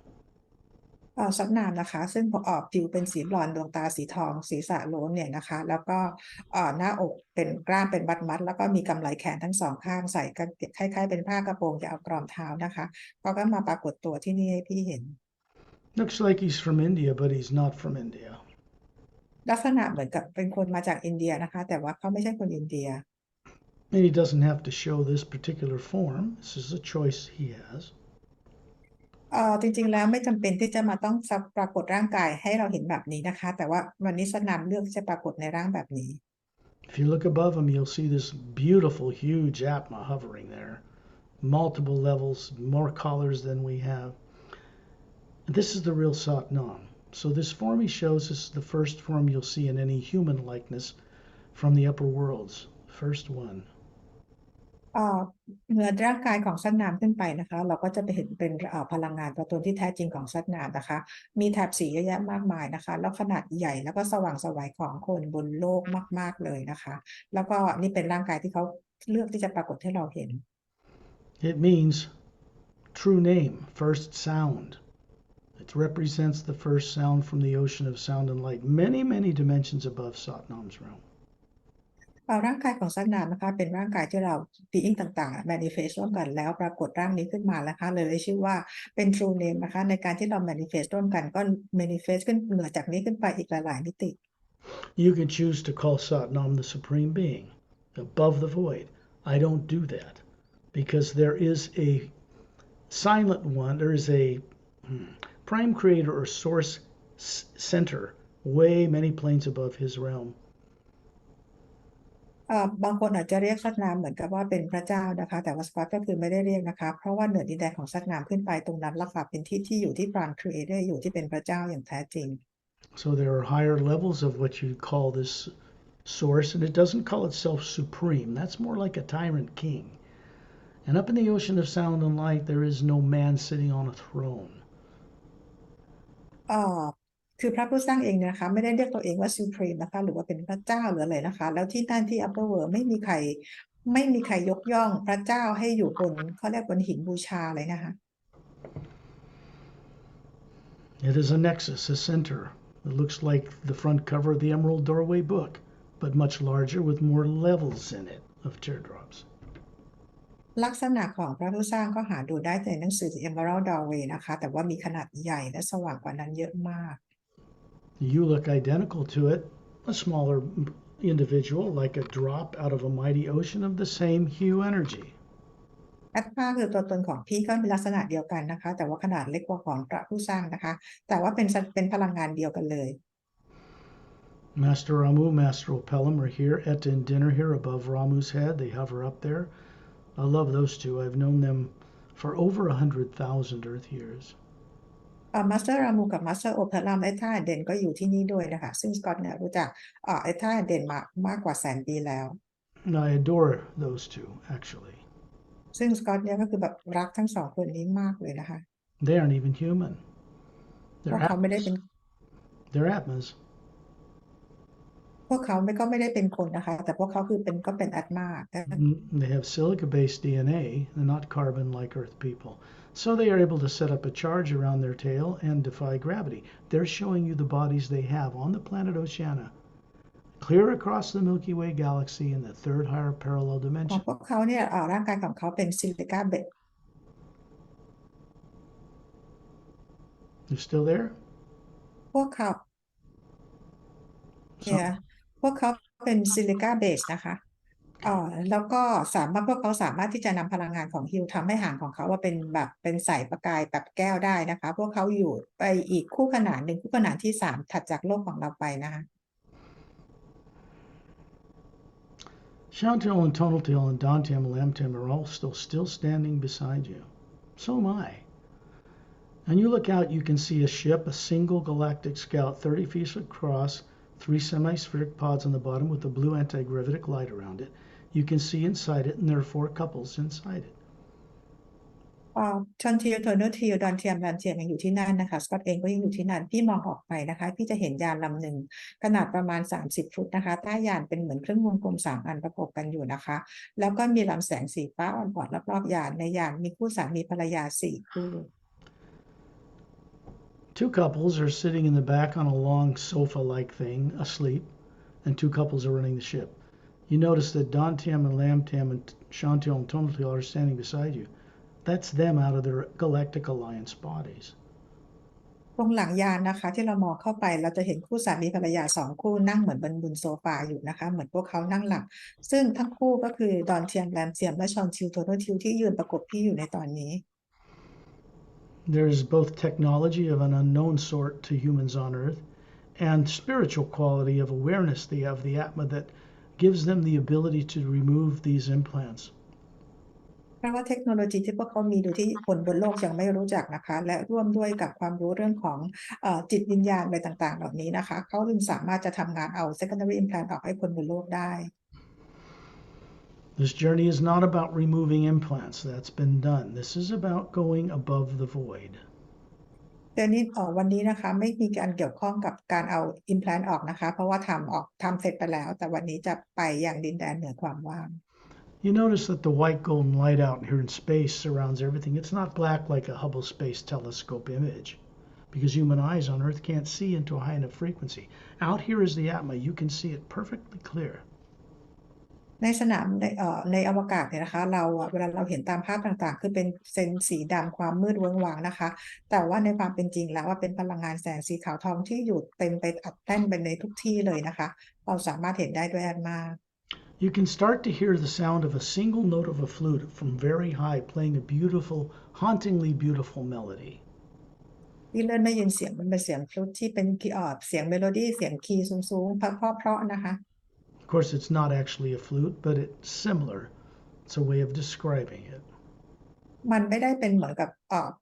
ซับนามนะคะซึ่งผิวเป็นสีบลอนด์ดวงตาสีทองศีรษะโล้นเนี่ยนะคะแล้วก็หน้าอกเป็นกล้ามเป็นมัดๆแล้วก็มีกำไลแขนทั้งสองข้างใส่กันคล้ายๆเป็นผ้ากระโปรงยาวกรอมเท้านะคะเขาก็มาปรากฏตัวที่นี่ให้พี่เห็น Looks like he's from India, but he's not from India. ลักษณะเหมือนกับเป็นคนมาจากอินเดียนะคะแต่ว่าเขาไม่ใช่คนอินเดีย And he doesn't have to show this particular form. This is a choice he has. จริงๆแล้วไม่จำเป็นที่จะมาต้องปรากฏร่างกายให้เราเห็นแบบนี้นะคะแต่ว่าวันนี้สนามเลือกที่จะปรากฏในร่างแบบนี้ If you look above him, you'll see this beautiful, huge Atma hovering there. Multiple levels, more colors than we have. And this is the real Satnam. So this form he shows is the first form you'll see in any human likeness from the upper worlds. First one. เหนือร่างกายของสัตว์น้ำขึ้นไปนะคะเราก็จะไปเห็นเป็นพลังงานตัวตนที่แท้จริงของสัตว์น้ำนะคะมีแถบสีเยอะแยะมากมายนะคะแล้วขนาดใหญ่แล้วก็สว่างไสวของคนบนโลกมากๆเลยนะคะแล้วก็นี่เป็นร่างกายที่เขาเลือกที่จะปรากฏให้เราเห็น It means true name, first sound. It represents the first sound from the ocean of sound and light, many, many dimensions above Satnam's realm. ร่างกายของสัตว์น้ำนะคะเป็นร่างกายที่เราปีอิงต่างๆ manifest ร่วมกันแล้วปรากฏร่างนี้ขึ้นมานะคะเลยชื่อว่าเป็น true name นะคะในการที่เรา manifest ร่วมกันก็ manifest ขึ้นเหนือจากนี้ขึ้นไปอีกหลายๆมิติ You can choose to call Satnam the Supreme Being, above the void. I don't do that because there is a silent one, there is a prime creator or source center way many planes above his realm. บางคนอาจจะเรียกสัตว์น้ำเหมือนกับว่าเป็นพระเจ้านะคะแต่ว่าสกอตก็คือไม่ได้เรียกนะคะเพราะว่าเหนือดินแดนของสัตว์น้ำขึ้นไปตรงนั้นล่ะค่ะเป็นที่อยู่ที่ prime creator อยู่ที่เป็นพระเจ้าอย่างแท้จริง So there are higher levels of what you call this source, and it doesn't call itself supreme. That's more like a tyrant king. And up in the ocean of sound and light, there is no man sitting on a throne. คือพระผู้สร้างเองนะคะไม่ได้เรียกตัวเองว่า supreme นะคะหรือว่าเป็นพระเจ้าหรืออะไรนะคะแล้วที่นั่นที่ upper world ไม่มีใครยกย่องพระเจ้าให้อยู่บนเขาเรียกบนหินบูชาเลยนะคะ It is a nexus, a center. It looks like the front cover of the Emerald Doorway book, but much larger with more levels in it of teardrops. ลักษณะของพระผู้สร้างก็หาดูได้ในหนังสือ Emerald Doorway นะคะแต่ว่ามีขนาดใหญ่และสว่างกว่านั้นเยอะมาก You look identical to it, a smaller individual, like a drop out of a mighty ocean of the same hue energy. แอดมาคือตัวตนของพี่ก็มีลักษณะเดียวกันนะคะแต่ว่าขนาดเล็กกว่าของพระผู้สร้างนะคะแต่ว่าเป็นพลังงานเดียวกันเลย Master Ramu, Master Opelum are here at dinner here above Ramu's head. They hover up there. I love those two. I've known them for over 100,000 Earth years. มาสเตอร์รามูกับมาสเตอร์โอเพลัมไอ้ท่าเด่นก็อยู่ที่นี่ด้วยนะคะซึ่งสกอตเนี่ยรู้จักไอ้ท่าเด่นมากกว่า100,000 ปีแล้ว And I adore those two, actually. ซึ่งสกอตเนี่ยก็คือแบบรักทั้งสองคนนี้มากเลยนะคะ They aren't even human. พวกเขาไม่ได้เป็น They're Atmas. พวกเขาก็ไม่ได้เป็นคนนะคะแต่พวกเขาคือก็เป็นอาตมา They have silica-based DNA, and not carbon like Earth people. So they are able to set up a charge around their tail and defy gravity. They're showing you the bodies they have on the planet Oceania, clear across the Milky Way galaxy in the third higher parallel ของ dimension. พวกเขาเนี่ยร่างกายของเขาเป็นซิลิกาเบส You still there? พวกเขาเนี่ยพวกเขาเป็นซิลิกาเบสนะคะแล้วก็พวกเขาสามารถที่จะนำพลังงานของฮิวทำให้หางของเขาว่าเป็นแบบเป็นใสประกายแบบแก้วได้นะคะพวกเขาอยู่ไปอีกคู่ขนานหนึ่งคู่ขนานที่3ถัดจากโลกของเราไปนะคะ Shantil and Tonaltil and Dantam and Lamtam are all still standing beside you. So am I. And you look out, you can see a ship, a single galactic scout, 30 feet across, 3 semi-spheric pods on the bottom with a blue anti-gravitic light around it. You can see inside it, and there are 4 couples inside it. ชอนทิลโทเนอร์ทิลดอนเทียมรันเทียมยังอยู่ที่นั่นนะคะสกอตเองก็ยังอยู่ที่นั่นพี่มองออกไปนะคะพี่จะเห็นยานลำหนึ่งขนาดประมาณ30 ฟุตนะคะใต้ยานเป็นเหมือนเครื่องวงกลม3 อันประกบกันอยู่นะคะแล้วก็มีลำแสงสีฟ้าอ่อนๆรอบๆยานในยานมีคู่สามีภรรยา4 คู่ 2 couples are sitting in the back on a long sofa-like thing, asleep, and 2 couples are running the ship. You notice that Dontiam and Lamtiam and Shantil and Tontil are standing beside you. That's them out of their Galactic Alliance bodies. ตรงหลังยานนะคะที่เรามองเข้าไปเราจะเห็นคู่สามีภรรยา2 คู่นั่งเหมือนบนโซฟาอยู่นะคะเหมือนพวกเขานั่งหลับซึ่งทั้งคู่ก็คือดอนเทียมแรมเทียมและชอนทิลโทโรทิลที่ยืนประกบพี่อยู่ในตอนนี้ There is both technology of an unknown sort to humans on Earth and spiritual quality of awareness they have the Atma that gives them the ability to remove these implants. เพราะว่าเทคโนโลยีที่พวกเขามีโดยที่คนบนโลกยังไม่รู้จักนะคะและร่วมด้วยกับความรู้เรื่องของจิตวิญญาณอะไรต่างๆเหล่านี้นะคะเขาจึงสามารถจะทำงานเอา secondary implant ออกให้คนบนโลกได้ This journey is not about removing implants. That's been done. This is about going above the void. แต่นี่วันนี้นะคะไม่มีการเกี่ยวข้องกับการเอา implant ออกนะคะเพราะว่าทำเสร็จไปแล้วแต่วันนี้จะไปอย่างดินแดนเหนือความว่าง You notice that the white golden light out here in space surrounds everything. It's not black like a Hubble Space Telescope image because human eyes on Earth can't see into a high enough frequency. Out here is the Atma. You can see it perfectly clear. ในสนามในอวกาศเนี่ยนะคะเราเวลาเราเห็นตามภาพต่างๆคือเป็นเส้นสีดำความมืดเวิ้งว้างนะคะแต่ว่าในความเป็นจริงแล้วว่าเป็นพลังงานแสงสีขาวทองที่อยู่เต็มไปอัดแน่นไปในทุกที่เลยนะคะเราสามารถเห็นได้ด้วยอันมาก You can start to hear the sound of a single note of a flute from very high playing a beautiful, hauntingly beautiful melody. ที่เริ่มได้ยินเสียงมันเป็นเสียงฟลุตที่เป็นเสียงเมโลดี้เสียงคีย์สูงๆเพราะๆนะคะ Of course, it's not actually a flute, but it's similar. It's a way of describing it. มันไม่ได้เป็นเหมือนกับ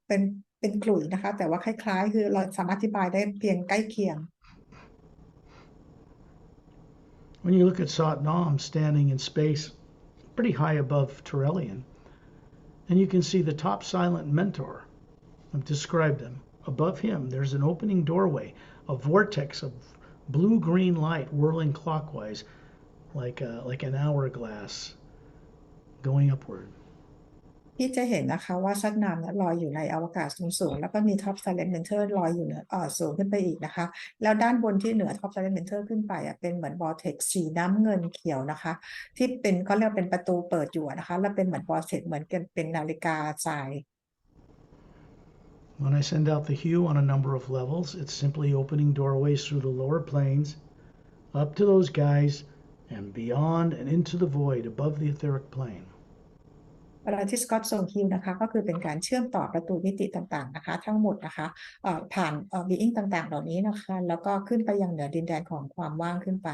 เป็นขลุ่ยนะคะแต่ว่าคล้ายๆคือเราสามารถอธิบายได้เพียงใกล้เคียง When you look at Satnam standing in space pretty high above Turelian, and you can see the top silent mentor. I've described him. Above him, there's an opening doorway, a vortex of blue-green light whirling clockwise like an hourglass going upward. ที่จะเห็นนะคะว่าซัดน้ำลอยอยู่ในอวกาศสูงๆแล้วก็มีท็อปไซเลนต์เมนเทอร์ลอยอยู่เหนือสูงขึ้นไปอีกนะคะแล้วด้านบนที่เหนือท็อปไซเลนต์เมนเทอร์ขึ้นไปเป็นเหมือนวอร์เท็กซ์สีน้ำเงินเขียวนะคะที่เป็นเขาเรียกเป็นประตูเปิดอยู่นะคะแล้วเป็นเหมือนวอร์เท็กซ์เหมือนกันเป็นนาฬิกาทราย When I send out the hue on a number of levels, it's simply opening doorways through the lower planes, up to those guys, and beyond and into the void above the etheric plane. เวลาที่สกอตส่งฮิวนะคะก็คือเป็นการเชื่อมต่อประตูมิติต่างๆนะคะทั้งหมดนะคะผ่านบีอิงต่างๆเหล่านี้นะคะแล้วก็ขึ้นไปยังเหนือดินแดนของความว่างขึ้นไป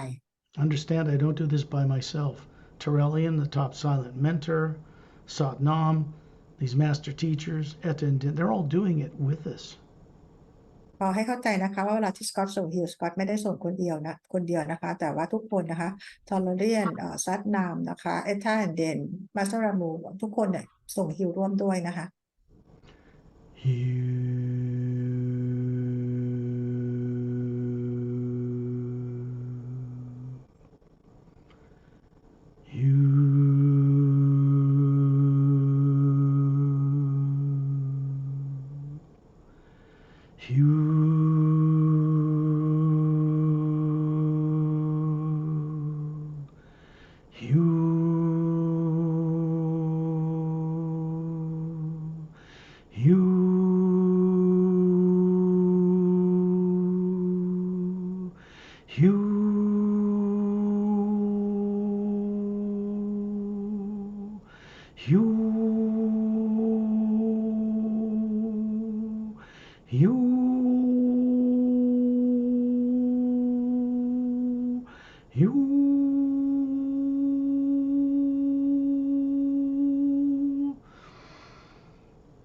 Understand, I don't do this by myself. Turelian, the top silent mentor, Satnam, these master teachers, Etta and Din, they're all doing it with us. ขอให้เข้าใจนะคะว่าเวลาที่สกอตส่งฮิวสกอตไม่ได้ส่งคนเดียวนะคะแต่ว่าทุกคนนะคะทอลเรียนซัดนามนะคะเอธาเดนมาสรามูทุกคนเนี่ยส่งฮิวร่วมด้วยนะคะ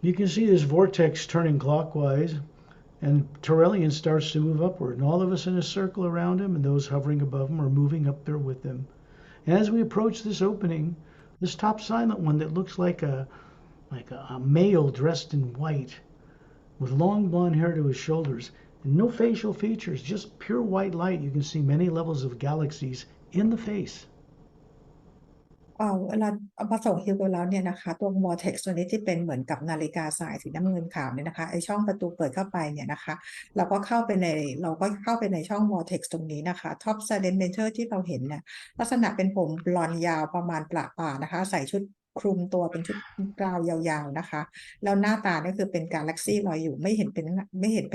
You can see this vortex turning clockwise, And Turelian starts to move upward, and all of us in a circle around him, and those hovering above him are moving up there with him. And as we approach this opening, this top silent one that looks like a male dressed in white, with long blonde hair to his shoulders, and no facial features, just pure white light. You can see many levels of galaxies in the face. เวลาพอส่งฮิวไปแล้วเนี่ยนะคะตัว vortex ตัวนี้ที่เป็นเหมือนกับนาฬิกาทรายสีน้ำเงินขาวเนี่ยนะคะไอช่องประตูเปิดเข้าไปเนี่ยนะคะเราก็เข้าไปในช่อง vortex ตรงนี้นะคะ top silent mentor ที่เราเห็นเนี่ยลักษณะเป็นผมบลอนด์ยาวประมาณประป่านะคะใส่ชุดคลุมตัวเป็นชุดกราวยาวๆนะคะแล้วหน้าตาเนี่ยคือเป็นกาแล็กซี่ลอยอยู่ไม่เห็นเป็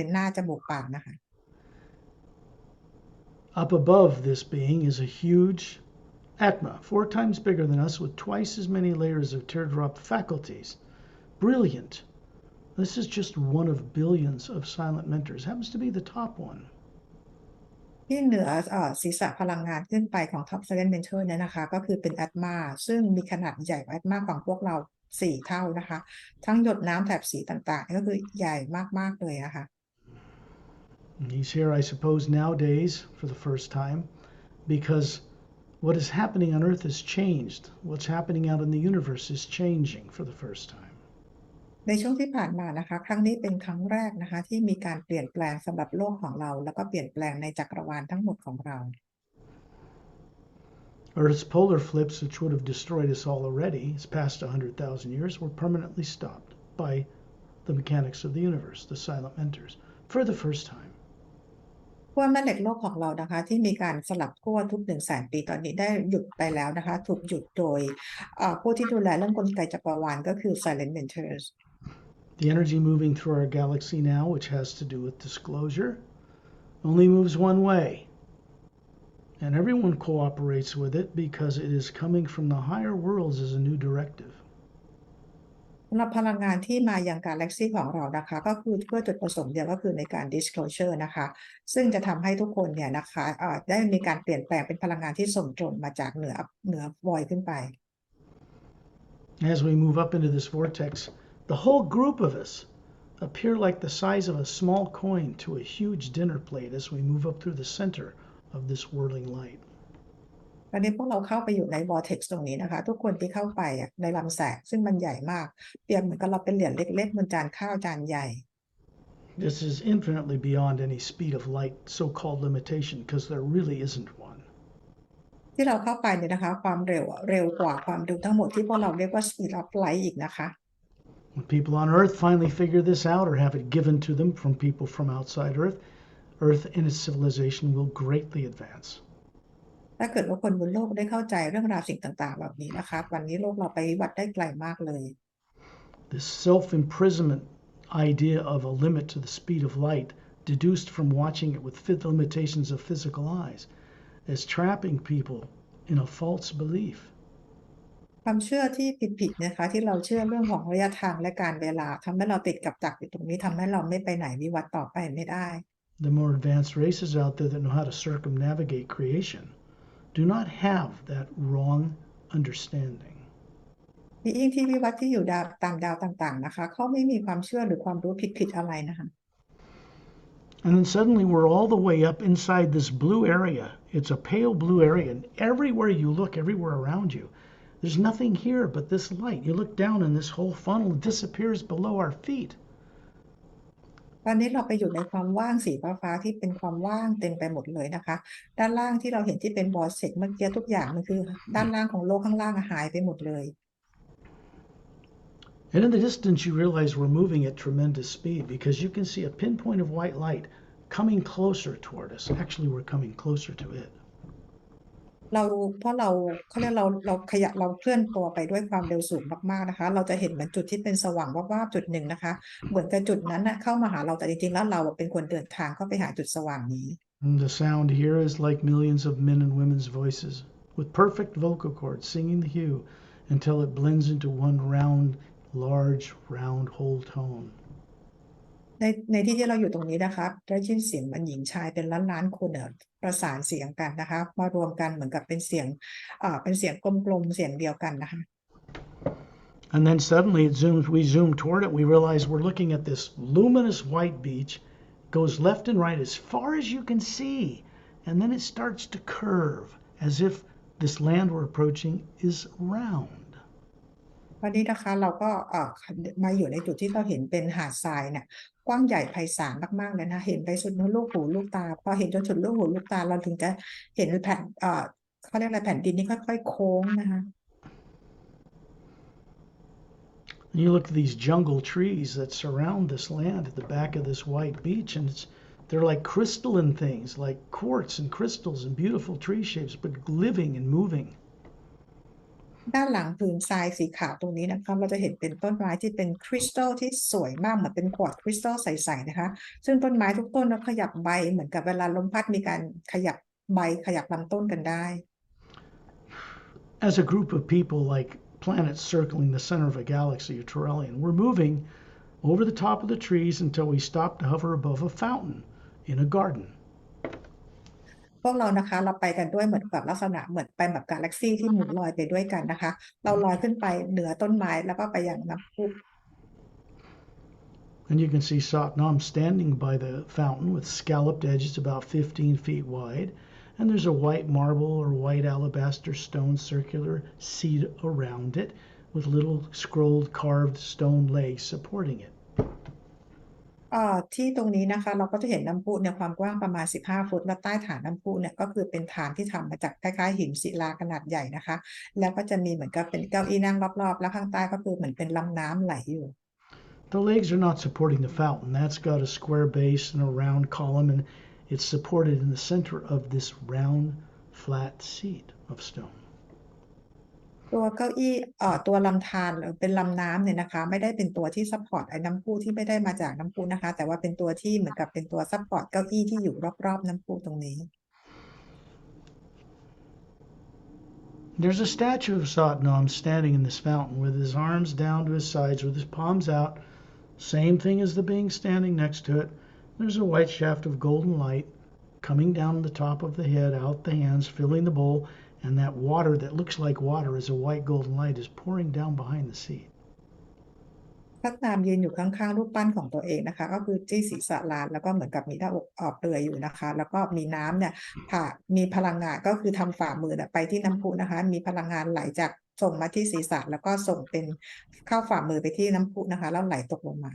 นหน้าจมูกปากนะคะ Up above this being is a huge Atma, 4 times bigger than us, with twice as many layers of teardrop faculties. Brilliant. This is just one of billions of silent mentors. Happens to be the top one. ที่เหนือศีรษะพลังงานขึ้นไปของ Top Silent Mentor เนี่ยนะคะก็คือเป็นแอตมาซึ่งมีขนาดใหญ่กว่าแอตมาของพวกเรา4 เท่านะคะทั้งหยดน้ำแถบสีต่างๆก็คือใหญ่มากๆเลยนะคะ He's here, I suppose, nowadays for the first time because what is happening on Earth has changed. What's happening out in the universe is changing for the first time. ในช่วงที่ผ่านมานะคะครั้งนี้เป็นครั้งแรกนะคะที่มีการเปลี่ยนแปลงสำหรับโลกของเราแล้วก็เปลี่ยนแปลงในจักรวาลทั้งหมดของเรา Earth's polar flips, which would have destroyed us all already, as past 100,000 years, were permanently stopped by the mechanics of the universe, the silent mentors, for the first time. ขั้วแม่เหล็กโลกของเรานะคะที่มีการสลับขั้วทุก100,000 ปีตอนนี้ได้หยุดไปแล้วนะคะถูกหยุดโดยผู้ที่ดูแลเรื่องกลไกจักรวาลก็คือ Silent Mentors. The energy moving through our galaxy now, which has to do with disclosure, only moves one way. And everyone cooperates with it because it is coming from the higher worlds as a new directive. สำหรับพลังงานที่มายังกาแล็กซี่ของเรานะคะก็คือเพื่อจุดประสงค์เดียวก็คือในการ disclosure นะคะซึ่งจะทำให้ทุกคนเนี่ยนะคะได้มีการเปลี่ยนแปลงเป็นพลังงานที่ส่งตรงมาจากเหนือ void ขึ้นไป As we move up into this vortex, the whole group of us appear like the size of a small coin to a huge dinner plate as we move up through the center of this whirling light. ตอนนี้พวกเราเข้าไปอยู่ใน vortex ตรงนี้นะคะทุกคนที่เข้าไปในลำแสงซึ่งมันใหญ่มากเปรียบเหมือนกับเราเป็นเหรียญเล็กๆบนจานข้าวจานใหญ่ This is infinitely beyond any speed of light so-called limitation because there really isn't one. ที่เราเข้าไปเนี่ยนะคะความเร็วกว่าความเร็วทั้งหมดที่พวกเราเรียกว่า speed of light อีกนะคะ When people on Earth finally figure this out or have it given to them from people from outside Earth, Earth and its civilization will greatly advance. ถ้าเกิดว่าคนบนโลกได้เข้าใจเรื่องราวสิ่งต่างๆแบบนี้นะคะวันนี้โลกเราไปวัดได้ไกลมากเลย This self-imprisonment idea of a limit to the speed of light, deduced from watching it with limitations of physical eyes, is trapping people in a false belief. ความเชื่อที่ผิดๆนะคะที่เราเชื่อเรื่องของระยะทางและการเวลาทำให้เราติดกับดักอยู่ตรงนี้ทำให้เราไม่ไปไหนวิวัฒน์ต่อไปไม่ได้ The more advanced races out there that know how to circumnavigate creation do not have that wrong understanding. ยิ่งที่วิวัฒน์ที่อยู่ตามดาวต่างๆนะคะเขาไม่มีความเชื่อหรือความรู้ผิดๆอะไรนะคะ And then suddenly we're all the way up inside this blue area. It's a pale blue area, and everywhere you look, everywhere around you, there's nothing here but this light. You look down and this whole funnel disappears below our feet. ตอนนี้เราไปอยู่ในความว่างสีฟ้าๆที่เป็นความว่างเต็มไปหมดเลยนะคะด้านล่างที่เราเห็นที่เป็นบอสเซกเมื่อกี้ทุกอย่างมันคือด้านล่างของโลกข้างล่างหายไปหมดเลย And in the distance you realize we're moving at tremendous speed because you can see a pinpoint of white light coming closer toward us. Actually, we're coming closer to it. เพราะเขาเรียกเราเคลื่อนตัวไปด้วยความเร็วสูงมากๆนะคะเราจะเห็นเหมือนจุดที่เป็นสว่างวาบๆจุดหนึ่งนะคะเหมือนกับจุดนั้นเข้ามาหาเราแต่จริงๆแล้วเราเป็นคนเดินทางเข้าไปหาจุดสว่างนี้ And the sound here is like millions of men and women's voices with perfect vocal cords singing the hue until it blends into one large round whole tone. ในที่เราอยู่ตรงนี้นะคะได้ยินเสียงมันหญิงชายเป็นล้านๆคนประสานเสียงกันนะคะมารวมกันเหมือนกับเป็นเสียงกลมๆเสียงเดียวกันนะคะ And then suddenly we zoom toward it. We realize we're looking at this luminous white beach, goes left and right as far as you can see, and then it starts to curve as if this land we're approaching is round. วันนี้นะคะเราก็มาอยู่ในจุดที่เราเห็นเป็นหาดทรายเนี่ยกว้างใหญ่ไพศาลมากๆเลยนะเห็นไปสุดลูกหูลูกตาพอเห็นจนสุดลูกหูลูกตาเราถึงจะเห็นแผ่นเขาเรียกอะไรแผ่นดินนี่ค่อยๆโค้งนะคะ And you look at these jungle trees that surround this land at the back of this white beach, and they're like crystalline things, like quartz and crystals and beautiful tree shapes, but living and moving. ด้านหลังผืนทรายสีขาวตรงนี้นะคะเราจะเห็นเป็นต้นไม้ที่เป็นคริสตัลที่สวยมากเหมือนเป็นขวดคริสตัลใสๆนะคะซึ่งต้นไม้ทุกต้นขยับใบเหมือนกับเวลาลมพัดมีการขยับใบขยับลำต้นกันได้ As a group of people, like planets circling the center of a galaxy or Turelian, we're moving over the top of the trees until we stop to hover above a fountain in a garden. พวกเรานะคะเราไปกันด้วยเหมือนกับลักษณะเหมือนไปแบบกาแล็กซี่ที่หมุนลอยไปด้วยกันนะคะเราลอยขึ้นไปเหนือต้นไม้แล้วก็ไปยังน้ำพุ And you can see Satnam standing by the fountain with scalloped edges about 15 feet wide. And there's a white marble or white alabaster stone circular seat around it with little scrolled carved stone legs supporting it. ที่ตรงนี้นะคะเราก็จะเห็นน้ำพุเนี่ยความกว้างประมาณ15ฟุตและใต้ฐานน้ำพุเนี่ยก็คือเป็นฐานที่ทำมาจากคล้ายๆหินศิลาขนาดใหญ่นะคะแล้วก็จะมีเหมือนกับเป็นเก้าอี้นั่งรอบๆแล้วข้างใต้ก็คือเหมือนเป็นลำน้ำไหลอยู่ The legs are not supporting the fountain. That's got a square base and a round column, and it's supported in the center of this round, flat seat of stone. ตัวเก้าอี้ตัวลำธารหรือเป็นลำน้ำเนี่ยนะคะไม่ได้เป็นตัวที่ซัพพอร์ตไอ้น้ำพุที่ไม่ได้มาจากน้ำพุนะคะแต่ว่าเป็นตัวที่เหมือนกับเป็นตัวซัพพอร์ตเก้าอี้ที่อยู่รอบๆน้ำพุตรงนี้ There's a statue of Satnam standing in this fountain with his arms down to his sides with his palms out. Same thing as the being standing next to it. There's a white shaft of golden light coming down the top of the head, out the hands, filling the bowl, and that water that looks like water as a white golden light is pouring down behind the seat. พระนามยืนอยู่ข้างๆรูปปั้นของตัวเองนะคะก็คือที่ศีรษะลานแล้วก็เหมือนกับมีหน้าอกเปลือยอยู่นะคะแล้วก็มีน้ำเนี่ยมีพลังงานก็คือทำฝ่ามือไปที่น้ำพุนะคะมีพลังงานไหลจากส่งมาที่ศีรษะแล้วก็ส่งเป็นเข้าฝ่ามือไปที่น้ำพุนะคะแล้วไหลตกลงมา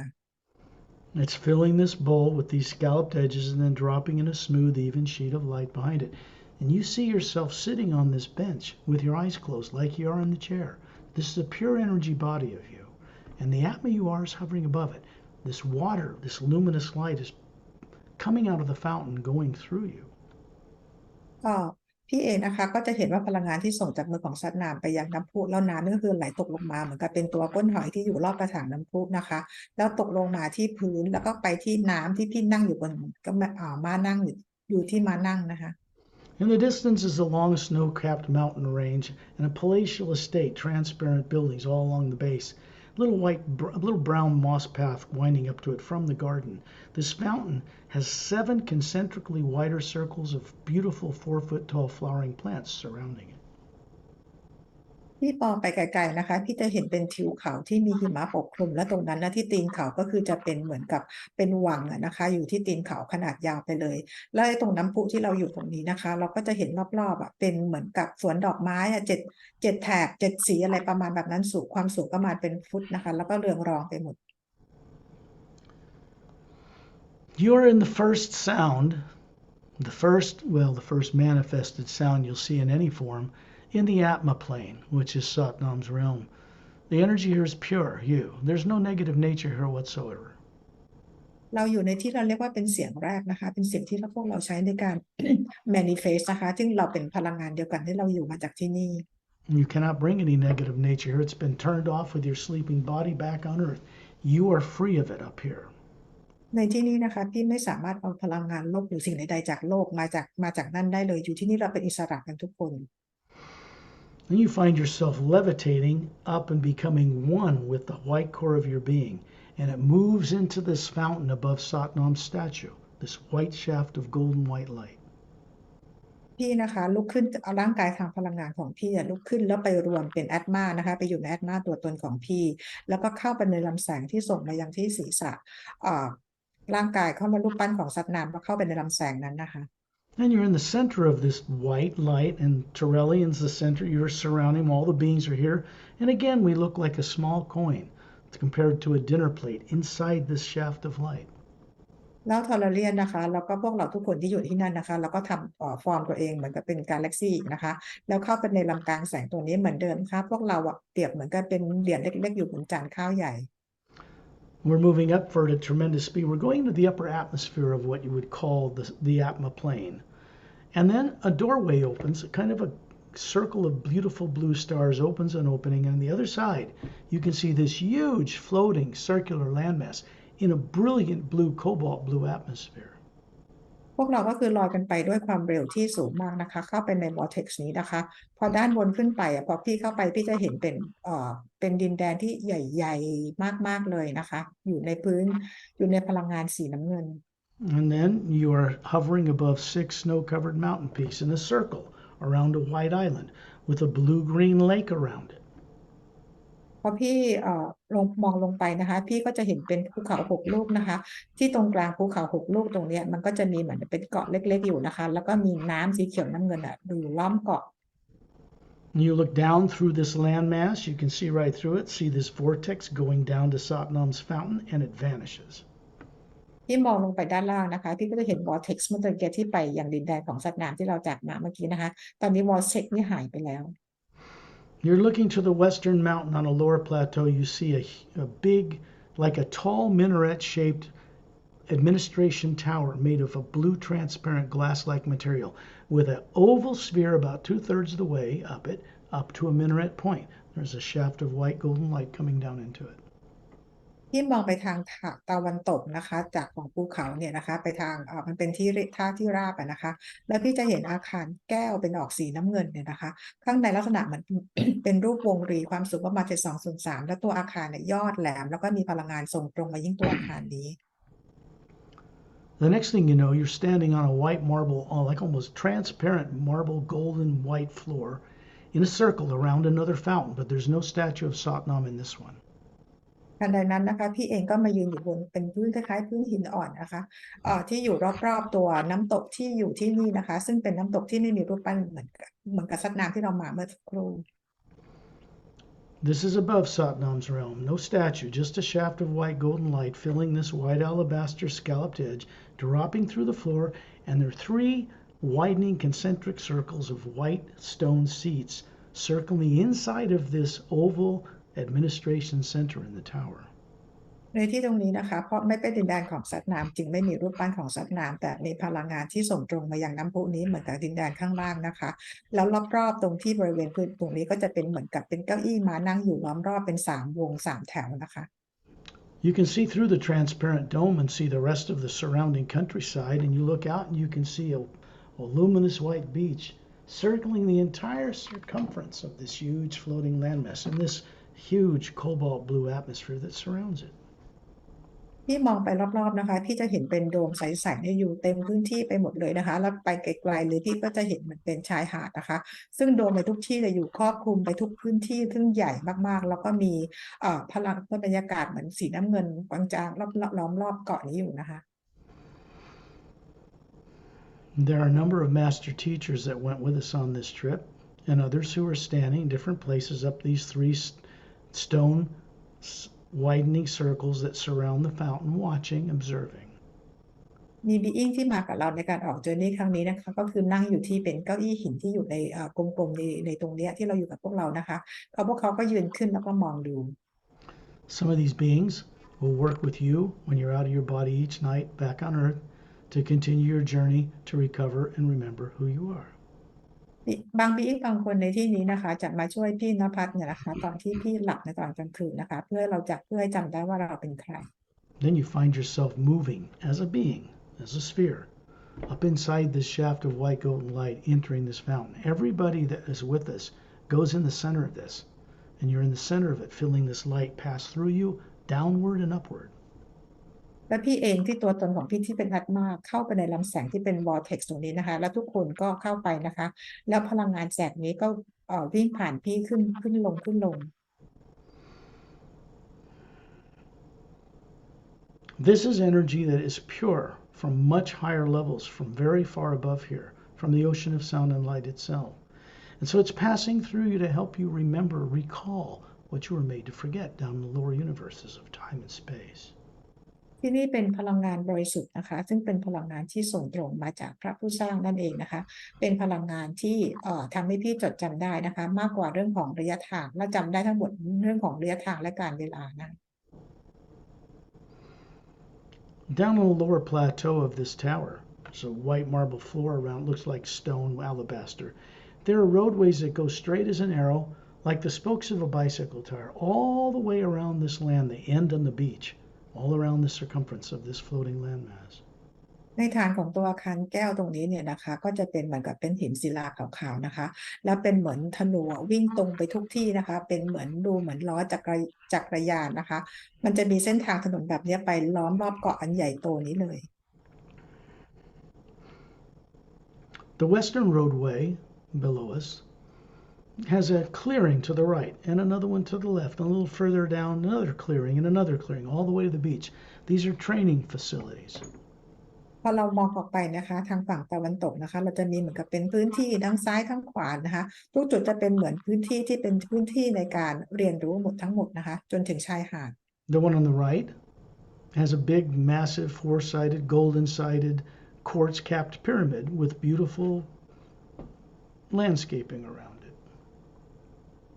It's filling this bowl with these scalloped edges and then dropping in a smooth, even sheet of light behind it. And you see yourself sitting on this bench with your eyes closed like you are in the chair. This is a pure energy body of you. And the Atma you are is hovering above it. This water, this luminous light is coming out of the fountain, going through you. พี่เองนะคะก็จะเห็นว่าพลังงานที่ส่งจากมือของสัตว์น้ำไปยังน้ำพุแล้วน้ำนี่ก็คือไหลตกลงมาเหมือนกับเป็นตัวก้นหอยที่อยู่รอบกระถางน้ำพุนะคะแล้วตกลงมาที่พื้นแล้วก็ไปที่น้ำที่พี่นั่งอยู่บนก็มานั่งอยู่ที่มานั่งนะคะ In the distance is a long snow-capped mountain range and a palatial estate, transparent buildings all along the base. Little brown moss path winding up to it from the garden. This fountain has 7 concentrically wider circles of beautiful 4-foot-tall flowering plants surrounding it. พี่มองไปไกลๆนะคะพี่จะเห็นเป็นทิวเขาที่มีหิมะปกคลุมและตรงนั้นนะที่ตีนเขาก็คือจะเป็นเหมือนกับเป็นวังนะคะอยู่ที่ตีนเขาขนาดยาวไปเลยแล้วตรงน้ำพุที่เราอยู่ตรงนี้นะคะเราก็จะเห็นรอบๆเป็นเหมือนกับสวนดอกไม้7แถบ7สีอะไรประมาณแบบนั้นสูงความสูงประมาณเป็นฟุตนะคะแล้วก็เรืองรองไปหมด You're in the first sound, the first manifested sound you'll see in any form. In the Atma plane, which is Satnam's realm. The energy here is pure, you. There's no negative nature here whatsoever. เราอยู่ในที่เราเรียกว่าเป็นเสียงแรกนะคะเป็นเสียงที่พวกเราใช้ในการ manifest นะคะซึ่งเราเป็นพลังงานเดียวกันที่เราอยู่มาจากที่นี่ You cannot bring any negative nature here. It's been turned off with your sleeping body back on earth. You are free of it up here. ในที่นี้นะคะพี่ไม่สามารถเอาพลังงานลบหรือสิ่งใดๆจากโลกมาจากนั่นได้เลยอยู่ที่นี่เราเป็นอิสระกันทุกคน Then you find yourself levitating up and becoming one with the white core of your being. And it moves into this fountain above Satnam's statue, this white shaft of golden white light. พี่นะคะลุกขึ้นเอาร่างกายทางพลังงานของพี่ลุกขึ้นแล้วไปรวมเป็นแอตมานะคะไปอยู่ในแอตมาตัวตนของพี่แล้วก็เข้าไปในลำแสงที่ส่งมายังที่ศีรษะ ร่างกายเข้ามารูปปั้นของสัตว์น้ำก็เข้าไปในลำแสงนั้นนะคะ And you're in the center of this white light, and Terrellian's the center. You're surrounding him. All the beings are here. And again, we look like a small coin compared to a dinner plate inside this shaft of light. แล้วทอร์เรียนนะคะแล้วก็พวกเราทุกคนที่อยู่ที่นั่นนะคะแล้วก็ทำฟอร์มตัวเองเหมือนกับเป็นกาแล็กซี่นะคะแล้วเข้าไปในลำกลางแสงตัวนี้เหมือนเดิมค่ะพวกเราเปรียบเหมือนกับเป็นเหรียญเล็กๆอยู่บนจานข้าวใหญ่ We're moving upward at tremendous speed. We're going to the upper atmosphere of what you would call the Atma plane. And then a doorway opens, kind of a circle of beautiful blue stars opens and opening. And on the other side, you can see this huge floating circular landmass in a brilliant blue, cobalt blue atmosphere. พวกเราก็คือลอยกันไปด้วยความเร็วที่สูงมากนะคะเข้าไปใน vortex นี้นะคะพอด้านบนขึ้นไปพอพี่เข้าไปพี่จะเห็นเป็นดินแดนที่ใหญ่ๆมากๆเลยนะคะอยู่ในพลังงานสีน้ำเงิน And then you are hovering above 6 snow-covered mountain peaks in a circle around a white island with a blue-green lake around it. พอพี่มองลงไปนะคะพี่ก็จะเห็นเป็นภูเขา6 ลูกนะคะที่ตรงกลางภูเขา6 ลูกตรงนี้มันก็จะมีเหมือนเป็นเกาะเล็กๆอยู่นะคะแล้วก็มีน้ำสีเขียวน้ำเงินอยู่ล้อมเกาะ You look down through this landmass, you can see right through it, see this vortex going down to Satnam's fountain, and it vanishes. ที่มองลงไปด้านล่างนะคะพี่ก็จะเห็น vortex เมื่อกี้ที่ไปอย่างดินแดนของสัตว์น้ำที่เราจากมาเมื่อกี้นะคะตอนนี้ vortex นี่หายไปแล้ว You're looking to the western mountain on a lower plateau. You see a big, like a tall minaret-shaped administration tower made of a blue transparent glass-like material with an oval sphere about 2/3 of the way up it, up to a minaret point. There's a shaft of white golden light coming down into it. ที่มองไปทางตะวันตกนะคะจากของภูเขาเนี่ยนะคะไปทางมันเป็นท่าที่ราบนะคะแล้วพี่จะเห็นอาคารแก้วเป็นออกสีน้ำเงินเนี่ยนะคะข้างในลักษณะเหมือน เป็นรูปวงรีความสูงประมาณ7.203แล้วตัวอาคารเนี่ยยอดแหลมแล้วก็มีพลังงานส่งตรงมายิ่งตัวอาคารนี้ The next thing you know, you're standing on a white marble, like almost transparent marble golden white floor in a circle around another fountain, but there's no statue of Satnam in this one. ทันใดนั้นนะคะพี่เองก็มายืนอยู่บนเป็นพื้นคล้ายๆพื้นหินอ่อนนะคะที่อยู่รอบๆตัวน้ำตกที่อยู่ที่นี่นะคะซึ่งเป็นน้ำตกที่ไม่มีรูปปั้นเหมือนกับสัตว์น้ำที่เรามาเมื่อสักครู่ This is above Satnam's realm. No statue, just a shaft of white golden light filling this white alabaster scalloped edge, dropping through the floor, and there are 3 widening concentric circles of white stone seats circling the inside of this oval administration center in the tower. ในที่ตรงนี้นะคะเพราะไม่เป็นดินแดนของสัตว์น้ำจึงไม่มีรูปปั้นของสัตว์น้ำแต่มีพลังงานที่ส่งตรงมายังน้ำพุนี้เหมือนกับดินแดนข้างล่างนะคะแล้วรอบๆตรงที่บริเวณพื้นตรงนี้ก็จะเป็นเหมือนกับเป็นเก้าอี้ม้านั่งอยู่ล้อมรอบเป็น3 วง 3 แถวนะคะ You can see through the transparent dome and see the rest of the surrounding countryside, and you look out and you can see a luminous white beach circling the entire circumference of this huge floating landmass in this huge cobalt blue atmosphere that surrounds it. พี่มองไปรอบๆนะคะพี่จะเห็นเป็นโดมใสๆเนี่ยอยู่เต็มพื้นที่ไปหมดเลยนะคะแล้วไปไกลๆเลยพี่ก็จะเห็นเหมือนเป็นชายหาดนะคะซึ่งโดมในทุกที่จะอยู่ครอบคลุมไปทุกพื้นที่ซึ่งใหญ่มากๆแล้วก็มีพลังบรรยากาศเหมือนสีน้ำเงินจางๆล้อมรอบเกาะนี้อยู่นะคะ There are a number of master teachers that went with us on this trip, and others who are standing in different places up these 3 stone widening circles that surround the fountain, watching, observing. มีบีอิงที่มากับเราในการออกเจอร์นี่ครั้งนี้นะคะก็คือนั่งอยู่ที่เป็นเก้าอี้หินที่อยู่ในกลมๆในตรงนี้ที่เราอยู่กับพวกเรานะคะพวกเขาก็ยืนขึ้นแล้วก็มองดู Some of these beings will work with you when you're out of your body each night back on earth to continue your journey to recover and remember who you are. บางบีอิงบางคนในที่นี้นะคะจะมาช่วยพี่ณภัทรเนี่ยนะคะตอนที่พี่หลับในตอนกลางคืนนะคะเพื่อให้จำได้ว่าเราเป็นใคร Then you find yourself moving as a being, as a sphere, up inside this shaft of white golden light, entering this fountain. Everybody that is with us goes in the center of this, and you're in the center of it, feeling this light pass through you, downward and upward. และพี่เองที่ตัวตนของพี่ที่เป็นอัตมาเข้าไปในลำแสงที่เป็น vortex ตรงนี้นะคะแล้วทุกคนก็เข้าไปนะคะแล้วพลังงานแสงนี้ก็วิ่งผ่านพี่ขึ้นลง This is energy that is pure from much higher levels, from very far above here, from the ocean of sound and light itself. And so it's passing through you to help you remember, recall what you were made to forget down in the lower universes of time and space. ที่นี่เป็นพลังงานบริสุทธิ์นะคะซึ่งเป็นพลังงานที่ส่งตรงมาจากพระผู้สร้างนั่นเองนะคะเป็นพลังงานที่ทำให้พี่จดจำได้นะคะมากกว่าเรื่องของระยะทางและจำได้ทั้งหมดเรื่องของระยะทางและการเวลานะ Down on the lower plateau of this tower, there's a white marble floor around, looks like stone alabaster. There are roadways that go straight as an arrow, like the spokes of a bicycle tire, all the way around this land. They end on the beach, all around the circumference of this floating landmass. ในฐานของตัวอาคารแก้วตรงนี้เนี่ยนะคะก็จะเป็นเหมือนกับเป็นหินศิลาขาวๆนะคะแล้วเป็นเหมือนธนูวิ่งตรงไปทุกที่นะคะเป็นเหมือนดูเหมือนล้อจักรยานนะคะมันจะมีเส้นทางถนนแบบนี้ไปล้อมรอบเกาะอันใหญ่โตนี้เลย The western roadway below us has a clearing to the right and another one to the left, and a little further down another clearing and another clearing all the way to the beach. These are training facilities. พอเรามองออกไปนะคะทางฝั่งตะวันตกนะคะเราจะมีเหมือนกับเป็นพื้นที่ทั้งซ้ายทั้งขวานะคะทุกจุดจะเป็นเหมือนพื้นที่ที่เป็นพื้นที่ในการเรียนรู้หมดทั้งหมดนะคะจนถึงชายหาด The one on the right has a big, massive, four-sided, golden-sided, quartz-capped pyramid with beautiful landscaping around it.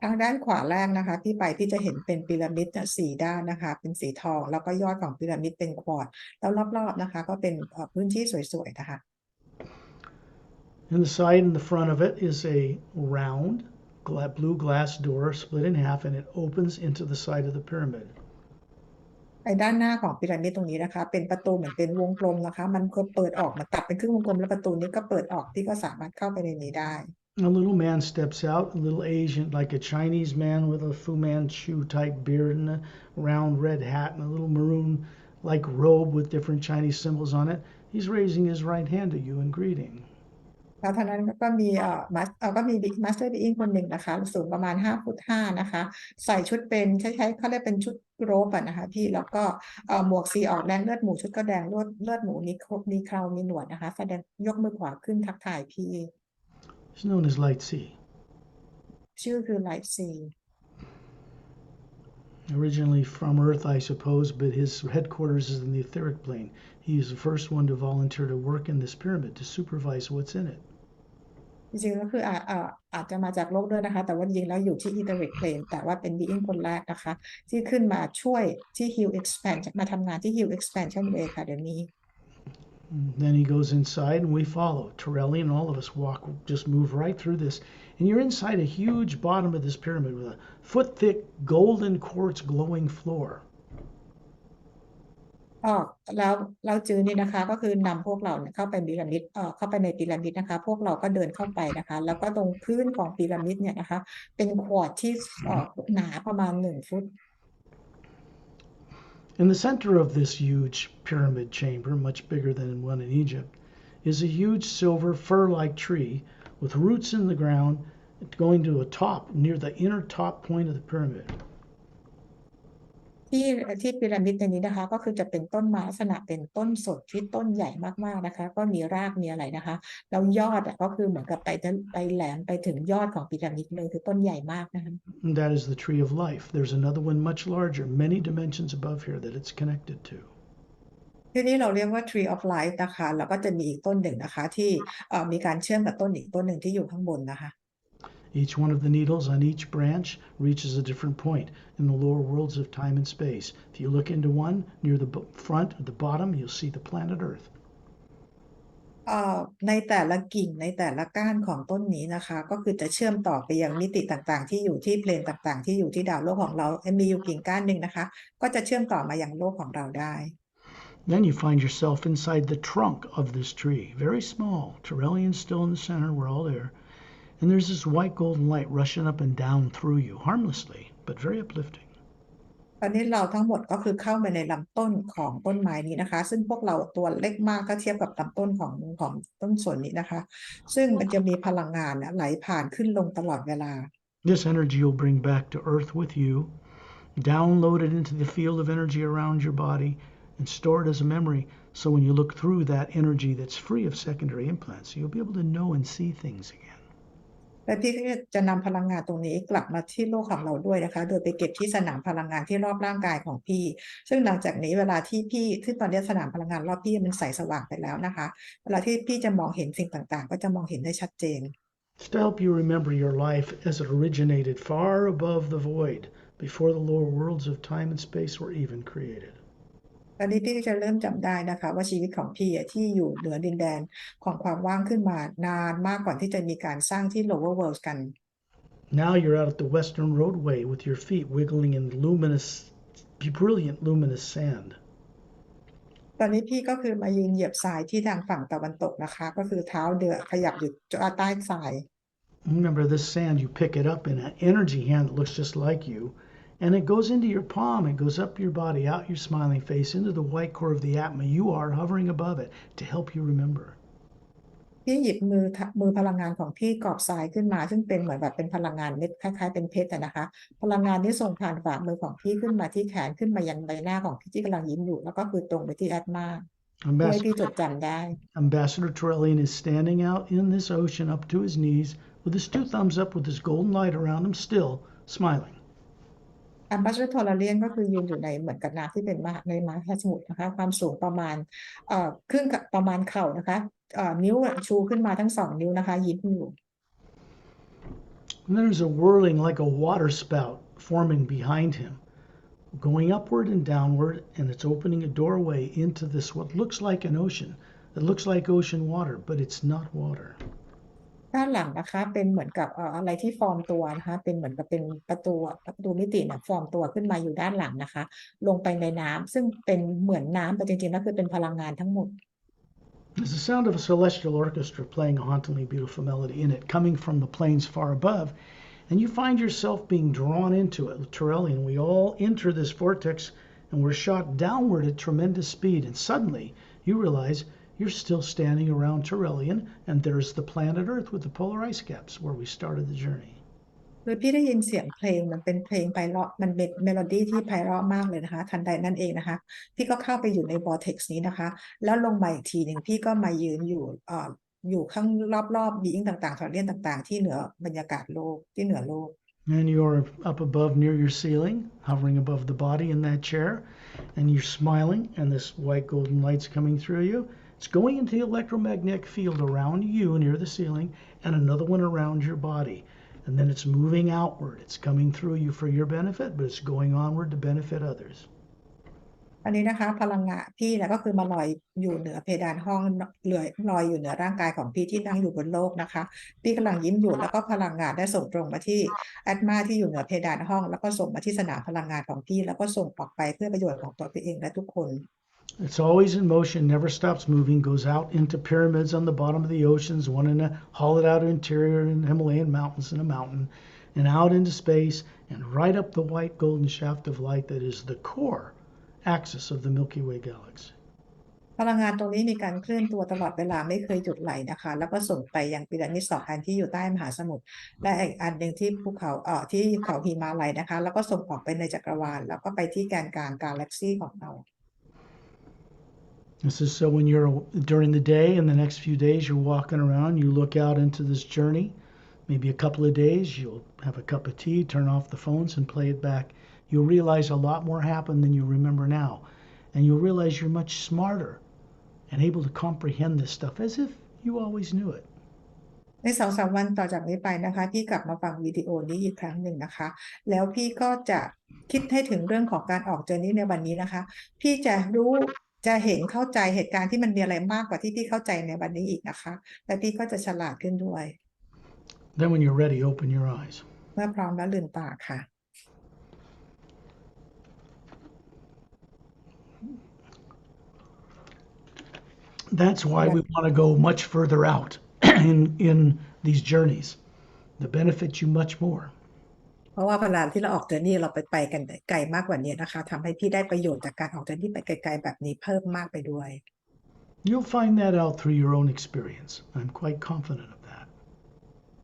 ทางด้านขวาแรกนะคะที่ไปพี่จะเห็นเป็นพีระมิดสี่ด้านนะคะเป็นสีทองแล้วก็ยอดของพีระมิดเป็นควอร์ตแล้วรอบๆนะคะก็เป็นพื้นที่สวยๆนะคะ In the side and the front of it is a round blue glass door split in half, and it opens into the side of the pyramid. ไปด้านหน้าของพีระมิดตรงนี้นะคะเป็นประตูเหมือนเป็นวงกลมนะคะมันก็เปิดออกมาตัดเป็นครึ่งวงกลมแล้วประตูนี้ก็เปิดออกที่ก็สามารถเข้าไปในนี้ได้ A little man steps out, a little Asian, like a Chinese man with a Fu Manchu type beard and a round red hat and a little maroon like robe with different Chinese symbols on it. He's raising his right hand to you in greeting. แล้วท่านั้นก็มีก็มีมาสเตอร์บีอิงคนหนึ่งนะคะสูงประมาณ5 ฟุต 5นะคะใส่ชุดเป็นใช้เขาเรียกเป็นชุดโรบนะคะพี่แล้วก็หมวกสีออกแดงเลือดหมูชุดก็แดงเลือดหมูมีเครามีหนวดนะคะแสดงยกมือขวาขึ้นทักทายพี่ It's known as Light Sea. ชื่อคือไลท์ซี Originally from Earth, I suppose, but his headquarters is in the etheric plane. He is the first one to volunteer to work in this pyramid to supervise what's in it. จริงๆก็คืออาจจะมาจากโลกด้วยนะคะแต่ว่าจริงๆแล้วอยู่ที่ etheric plane แต่ว่าเป็นบีอิงคนแรกนะคะที่ขึ้นมาช่วยที่ heal expansion มาทำงานที่ heal expansion way ค่ะเดี๋ยวนี้ Then he goes inside and we follow. Torelli and all of us just move right through this. And you're inside a huge bottom of this pyramid with a foot-thick golden quartz glowing floor. แล้วจือนี่นะคะก็คือนำพวกเราเข้าไปพีระมิดเข้าไปในพีระมิดนะคะพวกเราก็เดินเข้าไปนะคะแล้วก็ตรงพื้นของพีระมิดเนี่ยนะคะเป็นควอร์ตที่หนาประมาณ1 ฟุต In the center of this huge pyramid chamber, much bigger than one in Egypt, is a huge silver fir-like tree with roots in the ground going to a top near the inner top point of the pyramid. ที่พีระมิดในนี้นะคะก็คือจะเป็นต้นไม้ลักษณะเป็นต้นสดที่ต้นใหญ่มากๆนะคะก็มีรากมีอะไรนะคะแล้วยอดก็คือเหมือนกับไปแหลมไปถึงยอดของพีระมิดเลยคือต้นใหญ่มากนะคะ And that is the tree of life. There's another one much larger, many dimensions above here that it's connected to. ที่นี่เราเรียกว่า tree of life นะคะแล้วก็จะมีอีกต้นหนึ่งนะคะที่มีการเชื่อมกับต้นอีกต้นหนึ่งที่อยู่ข้างบนนะคะ Each one of the needles on each branch reaches a different point in the lower worlds of time and space. If you look into one near the front or the bottom, you'll see the planet Earth. ในแต่ละกิ่งในแต่ละก้านของต้นนี้นะคะก็คือจะเชื่อมต่อไปยังมิติต่างๆที่อยู่ที่เพลนต่างๆที่อยู่ที่ดาวโลกของเรามีอยู่กิ่งก้านหนึ่งนะคะก็จะเชื่อมต่อมายังโลกของเราได้ Then you find yourself inside the trunk of this tree, very small. Torellian's still in the center, we're all there. And there's this white golden light rushing up and down through you, harmlessly, but very uplifting. ตอนนี้เราทั้งหมดก็คือเข้าไปในลำต้นของต้นไม้นี้นะคะซึ่งพวกเราตัวเล็กมากถ้าเทียบกับลำต้นของต้นส่วนนี้นะคะซึ่งมันจะมีพลังงานไหลผ่านขึ้นลงตลอดเวลา This energy you'll bring back to Earth with you, download it into the field of energy around your body, and store it as a memory. So when you look through that energy that's free of secondary implants, you'll be able to know and see things again. และพี่ก็จะนำพลังงานตรงนี้กลับมาที่โลกของเราด้วยนะคะโดยไปเก็บที่สนามพลังงานที่รอบร่างกายของพี่ซึ่งหลังจากนี้เวลาที่พี่ที่ตอนนี้สนามพลังงานรอบพี่มันใสสว่างไปแล้วนะคะเวลาที่พี่จะมองเห็นสิ่งต่างๆก็จะมองเห็นได้ชัดเจน It's to help you remember your life as it originated far above the void, before the lower worlds of time and space were even created. ตอนนี้พี่ก็จะเริ่มจำได้นะคะว่าชีวิตของพี่ที่อยู่เหนือดินแดนของความว่างขึ้นมานานมากก่อนที่จะมีการสร้างที่ lower world กัน Now you're out at the western roadway with your feet wiggling in brilliant luminous sand. ตอนนี้พี่ก็คือมายืนเหยียบทรายที่ทางฝั่งตะวันตกนะคะก็คือเท้าเดือขยับอยู่ใต้ทราย Remember, this sand, you pick it up in an energy hand that looks just like you, and it goes into your palm, it goes up your body, out your smiling face, into the white core of the Atma. You are hovering above it to help you remember. พี่หยิบมือพลังงานของพี่กอบทรายขึ้นมาซึ่งเป็นเหมือนแบบเป็นพลังงานเม็ดคล้ายๆเป็นเพชรนะคะพลังงานที่ส่งผ่านฝ่ามือของพี่ขึ้นมาที่แขนขึ้นมายันใบหน้าของพี่ที่กำลังยิ้มอยู่แล้วก็คือตรงไปที่แอดมาเพื่อให้พี่จดจำได้ Ambassador Torellian is standing out in this ocean up to his knees with his two thumbs up with his golden light around him, still smiling. อัมบาสเดอร์ทอร์เรียนก็คือยืนอยู่ในเหมือนกับน้ำที่เป็นในมหาสมุทรนะคะความสูงประมาณครึ่งประมาณเข่านะคะนิ้วชูขึ้นมาทั้ง2 นิ้วนะคะยิ้มอยู่ And there's a whirling like a water spout forming behind him, going upward and downward, and it's opening a doorway into this what looks like an ocean. It looks like ocean water, but it's not water. ด้านหลังนะคะเป็นเหมือนกับอะไรที่ฟอร์มตัวนะคะเป็นเหมือนกับเป็นประตูมิติเนี่ยฟอร์มตัวขึ้นมาอยู่ด้านหลังนะคะลงไปในน้ำซึ่งเป็นเหมือนน้ำแต่จริงๆแล้วคือเป็นพลังงานทั้งหมด There's the sound of a celestial orchestra playing a hauntingly beautiful melody in it, coming from the plains far above, and you find yourself being drawn into it. Torellian, we all enter this vortex, and we're shot downward at tremendous speed, and suddenly you realize you're still standing around Torellian, and there's the planet Earth with the polar ice caps where we started the journey. คือพี่ได้ยินเสียงเพลงมันเป็นเพลงไพเราะมันเป็นเมโลดี้ที่ไพเราะมากเลยนะคะทันใดนั่นเองนะคะพี่ก็เข้าไปอยู่ใน vortex นี้นะคะแล้วลงมาอีกทีหนึ่งพี่ก็มายืนอยู่ข้างรอบๆบีอิงต่างๆทอร์เรียนต่างๆที่เหนือบรรยากาศโลกที่เหนือโลก And you're up above near your ceiling, hovering above the body in that chair, and you're smiling, and this white golden light's coming through you. It's going into the electromagnetic field around you near the ceiling, and another one around your body. And then it's moving outward. It's coming through you for your benefit, but it's going onward to benefit others. อันนี้นะคะพลังงานพี่นะก็คือมาลอยอยู่เหนือเพดานห้องลอยอยู่เหนือร่างกายของพี่ที่นั่งอยู่บนโลกนะคะพี่กำลังยิ้มอยู่แล้วก็พลังงานได้ส่งตรงมาที่แอดมาที่อยู่เหนือเพดานห้องแล้วก็ส่งมาที่สนามพลังงานของพี่แล้วก็ส่งออกไปเพื่อประโยชน์ของตัวพี่เองและทุกคน It's always in motion, never stops moving, goes out into pyramids on the bottom of the oceans, one in a hollowed out interior in the Himalayan mountains in a mountain, and out into space, and right up the white golden shaft of light that is the core axis of the Milky Way galaxy. พลังงานตรงนี้มีการเคลื่อนตัวตลอดเวลาไม่เคยหยุดไหลนะคะแล้วก็ส่งไปยังพีระมิด2 อันที่อยู่ใต้มหาสมุทรและอีกอันหนึ่งที่ภูเขาที่เขาหิมาลัยนะคะแล้วก็ส่งออกไปในจักรวาลแล้วก็ไปที่แกนกลางกาแล็กซี่ของเรา This is so when you're during the day and the next few days you're walking around, you look out into this journey, maybe a couple of days, you'll have a cup of tea, turn off the phones and play it back. You'll realize a lot more happened than you remember now. And you'll realize you're much smarter and able to comprehend this stuff as if you always knew it. ใน2-3 วันต่อจากนี้ไปนะคะพี่กลับมาฟังวิดีโอนี้อีกครั้งหนึ่งนะคะแล้วพี่ก็จะคิดให้ถึงเรื่องของการออกเจอร์นี่ในวันนี้นะคะพี่จะรู้จะเห็นเข้าใจเหตุการณ์ที่มันมีอะไรมากกว่าที่พี่เข้าใจในวันนี้อีกนะคะและพี่ก็จะฉลาดขึ้นด้วย Then when you're ready, open your eyes. เมื่อพร้อมแล้วลืมตาค่ะ That's why we want to go much further out in these journeys. They benefit you much more. เพราะว่าเวลาที่เราออกเจอร์นี่เราไปกันไกลมากกว่านี้นะคะทำให้พี่ได้ประโยชน์จากการออกเจอร์นี่ไปไกลๆแบบนี้เพิ่มมากไปด้วย You'll find that out through your own experience. I'm quite confident of that.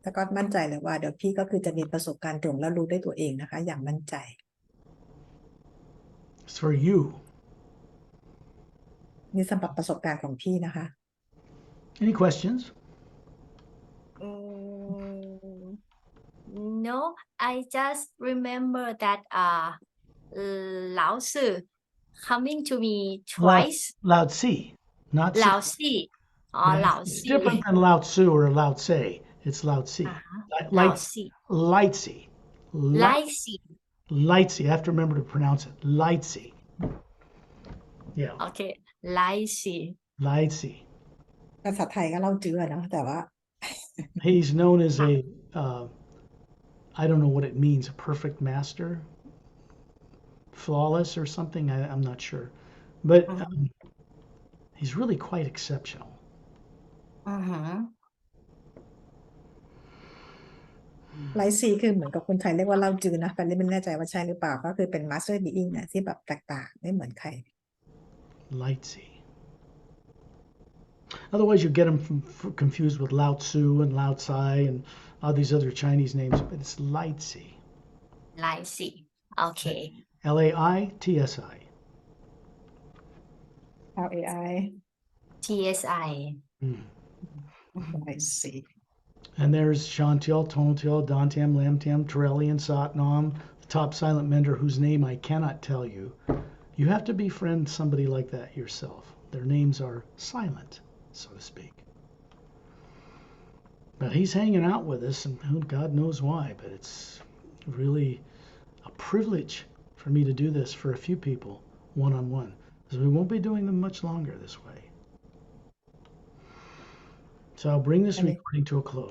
แต่ก็มั่นใจเลยว่าเดี๋ยวพี่ก็คือจะมีประสบการณ์ตรงและรู้ด้วยตัวเองนะคะอย่างมั่นใจ It's for you. นี่สำหรับประสบการณ์ของพี่นะคะ Any questions? Mm, no, I just remember that Lao Tzu coming to me twice. Lao Tzu, not Tzu. Lao Tzu. Oh, Yeah, Lao it's Tzu. different than Lao Tzu or Lao Tse. It's Lao Tzu. Lao Light, Tzu. Lightsy. Lai Tzu. Lightsy. I have to remember to pronounce it. Lightsy. Yeah, Okay, Lai Tzu. Lightsy. ภาษาไทยก็เล่าจื้อเนาะแต่ว่า He's known as a, I don't know what it means, a perfect master, flawless or something. I'm not sure, but he's really quite exceptional. อือหือ ไลฟ์ซีคือเหมือนกับคนไทยเรียกว่าเล่าจื้อนะแต่ไม่แน่ใจว่าใช่หรือเปล่าก็คือเป็นมาสเตอร์บีอิงนะที่แบบแตกต่างไม่เหมือนใคร Lightsy. Otherwise, you get him confused with Lao Tzu and Lao Tsai and all these other Chinese names, but it's Lightsy. Lai Tzu. Okay. Laitsi. LAI TSI. ไลฟ์ซี And there's Shantiel, Tontiel, Dantiam, Lamtiam, Torellian, Satnam, the top silent mender whose name I cannot tell you. You have to befriend somebody like that yourself. Their names are silent, so to speak. But he's hanging out with us, and God knows why, but it's really a privilege for me to do this for a few people, one-on-one, because we won't be doing them much longer this way. So I'll bring this recording to a close.